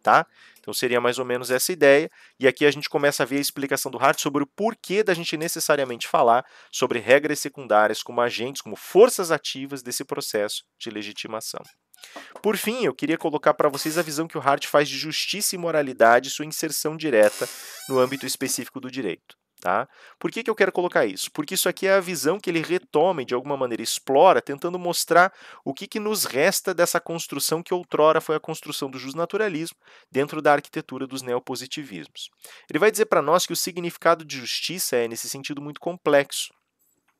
Tá? Então seria mais ou menos essa ideia, e aqui a gente começa a ver a explicação do Hart sobre o porquê da gente necessariamente falar sobre regras secundárias como agentes, como forças ativas desse processo de legitimação. Por fim, eu queria colocar para vocês a visão que o Hart faz de justiça e moralidade e sua inserção direta no âmbito específico do direito. Tá? Por que eu quero colocar isso? Porque isso aqui é a visão que ele retoma e de alguma maneira explora, tentando mostrar o que nos resta dessa construção que outrora foi a construção do justnaturalismo dentro da arquitetura dos neopositivismos. Ele vai dizer para nós que o significado de justiça é, nesse sentido, muito complexo.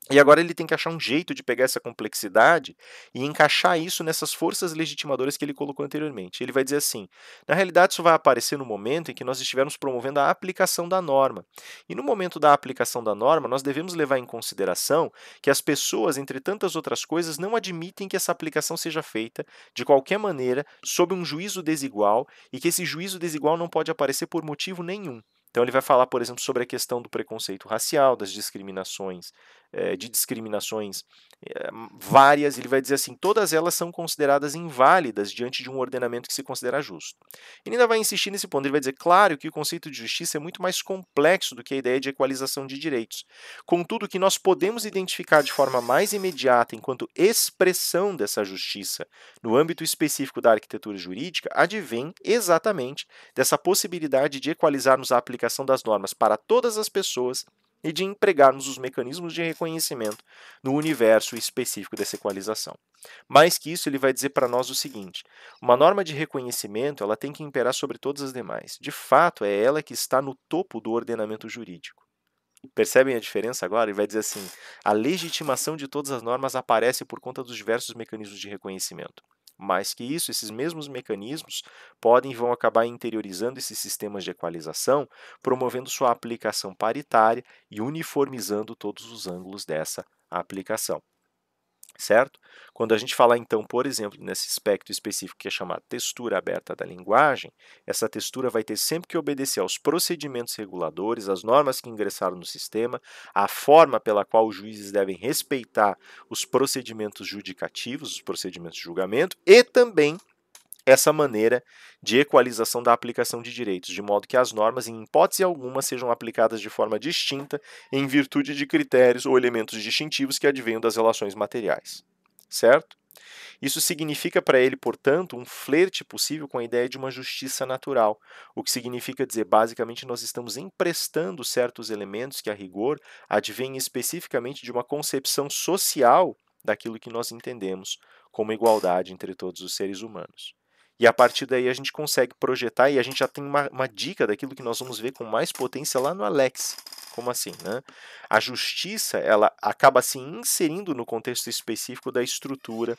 E agora ele tem que achar um jeito de pegar essa complexidade e encaixar isso nessas forças legitimadoras que ele colocou anteriormente. Ele vai dizer assim: na realidade, isso vai aparecer no momento em que nós estivermos promovendo a aplicação da norma. E no momento da aplicação da norma, nós devemos levar em consideração que as pessoas, entre tantas outras coisas, não admitem que essa aplicação seja feita de qualquer maneira, sob um juízo desigual, e que esse juízo desigual não pode aparecer por motivo nenhum. Então, ele vai falar, por exemplo, sobre a questão do preconceito racial, das discriminações, de discriminações várias. Ele vai dizer assim, todas elas são consideradas inválidas diante de um ordenamento que se considera justo. Ele ainda vai insistir nesse ponto, ele vai dizer, claro que o conceito de justiça é muito mais complexo do que a ideia de equalização de direitos. Contudo, o que nós podemos identificar de forma mais imediata enquanto expressão dessa justiça no âmbito específico da arquitetura jurídica advém exatamente dessa possibilidade de equalizarmos a aplicação das normas para todas as pessoas e de empregarmos os mecanismos de reconhecimento no universo específico dessa equalização. Mais que isso, ele vai dizer para nós o seguinte: uma norma de reconhecimento ela tem que imperar sobre todas as demais. De fato, é ela que está no topo do ordenamento jurídico. Percebem a diferença agora? Ele vai dizer assim: a legitimação de todas as normas aparece por conta dos diversos mecanismos de reconhecimento. Mais que isso, esses mesmos mecanismos podem e vão acabar interiorizando esses sistemas de equalização, promovendo sua aplicação paritária e uniformizando todos os ângulos dessa aplicação. Certo? Quando a gente falar, então, por exemplo, nesse aspecto específico que é chamado textura aberta da linguagem, essa textura vai ter sempre que obedecer aos procedimentos reguladores, às normas que ingressaram no sistema, à forma pela qual os juízes devem respeitar os procedimentos judicativos, os procedimentos de julgamento, e também essa maneira de equalização da aplicação de direitos, de modo que as normas, em hipótese alguma, sejam aplicadas de forma distinta em virtude de critérios ou elementos distintivos que advenham das relações materiais. Certo? Isso significa para ele, portanto, um flerte possível com a ideia de uma justiça natural, o que significa dizer, basicamente, nós estamos emprestando certos elementos que, a rigor, advêm especificamente de uma concepção social daquilo que nós entendemos como igualdade entre todos os seres humanos. E a partir daí a gente consegue projetar, e a gente já tem uma dica daquilo que nós vamos ver com mais potência lá no Alex. Como assim, né? A justiça, ela acaba se inserindo no contexto específico da estrutura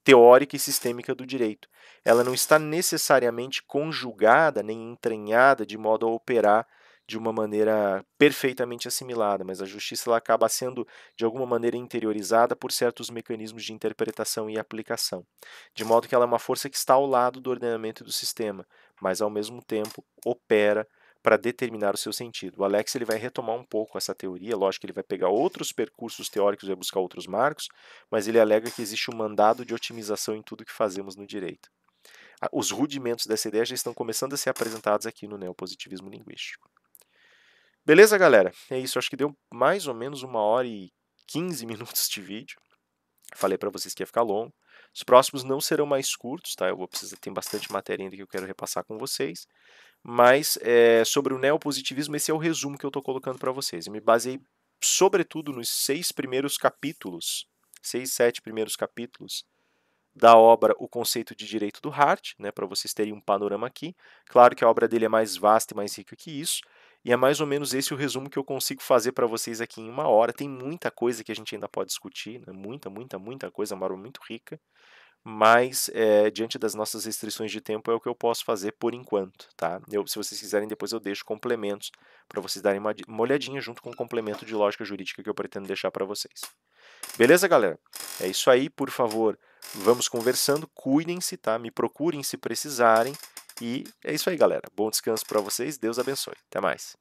teórica e sistêmica do direito. Ela não está necessariamente conjugada nem entranhada de modo a operar de uma maneira perfeitamente assimilada, mas a justiça ela acaba sendo, de alguma maneira, interiorizada por certos mecanismos de interpretação e aplicação, de modo que ela é uma força que está ao lado do ordenamento e do sistema, mas, ao mesmo tempo, opera para determinar o seu sentido. O Alex ele vai retomar um pouco essa teoria, lógico que ele vai pegar outros percursos teóricos e vai buscar outros marcos, mas ele alega que existe um mandado de otimização em tudo que fazemos no direito. Os rudimentos dessa ideia já estão começando a ser apresentados aqui no neopositivismo linguístico. Beleza, galera? É isso, acho que deu mais ou menos 1h15 minutos de vídeo. Falei para vocês que ia ficar longo. Os próximos não serão mais curtos, tá? Eu vou precisar, tem bastante matéria ainda que eu quero repassar com vocês. Mas sobre o neopositivismo, esse é o resumo que eu estou colocando para vocês. Eu me baseei sobretudo nos 6 primeiros capítulos, 6, 7 primeiros capítulos da obra O Conceito de Direito do Hart, né, para vocês terem um panorama aqui. Claro que a obra dele é mais vasta e mais rica que isso, e é mais ou menos esse o resumo que eu consigo fazer para vocês aqui em 1 hora. Tem muita coisa que a gente ainda pode discutir, né? Muita coisa, uma obra muito rica, mas diante das nossas restrições de tempo é o que eu posso fazer por enquanto, tá? Se vocês quiserem, depois eu deixo complementos para vocês darem uma olhadinha junto com o complemento de lógica jurídica que eu pretendo deixar para vocês. Beleza, galera? É isso aí, por favor, vamos conversando, cuidem-se, tá? Me procurem se precisarem, e é isso aí, galera. Bom descanso para vocês, Deus abençoe. Até mais.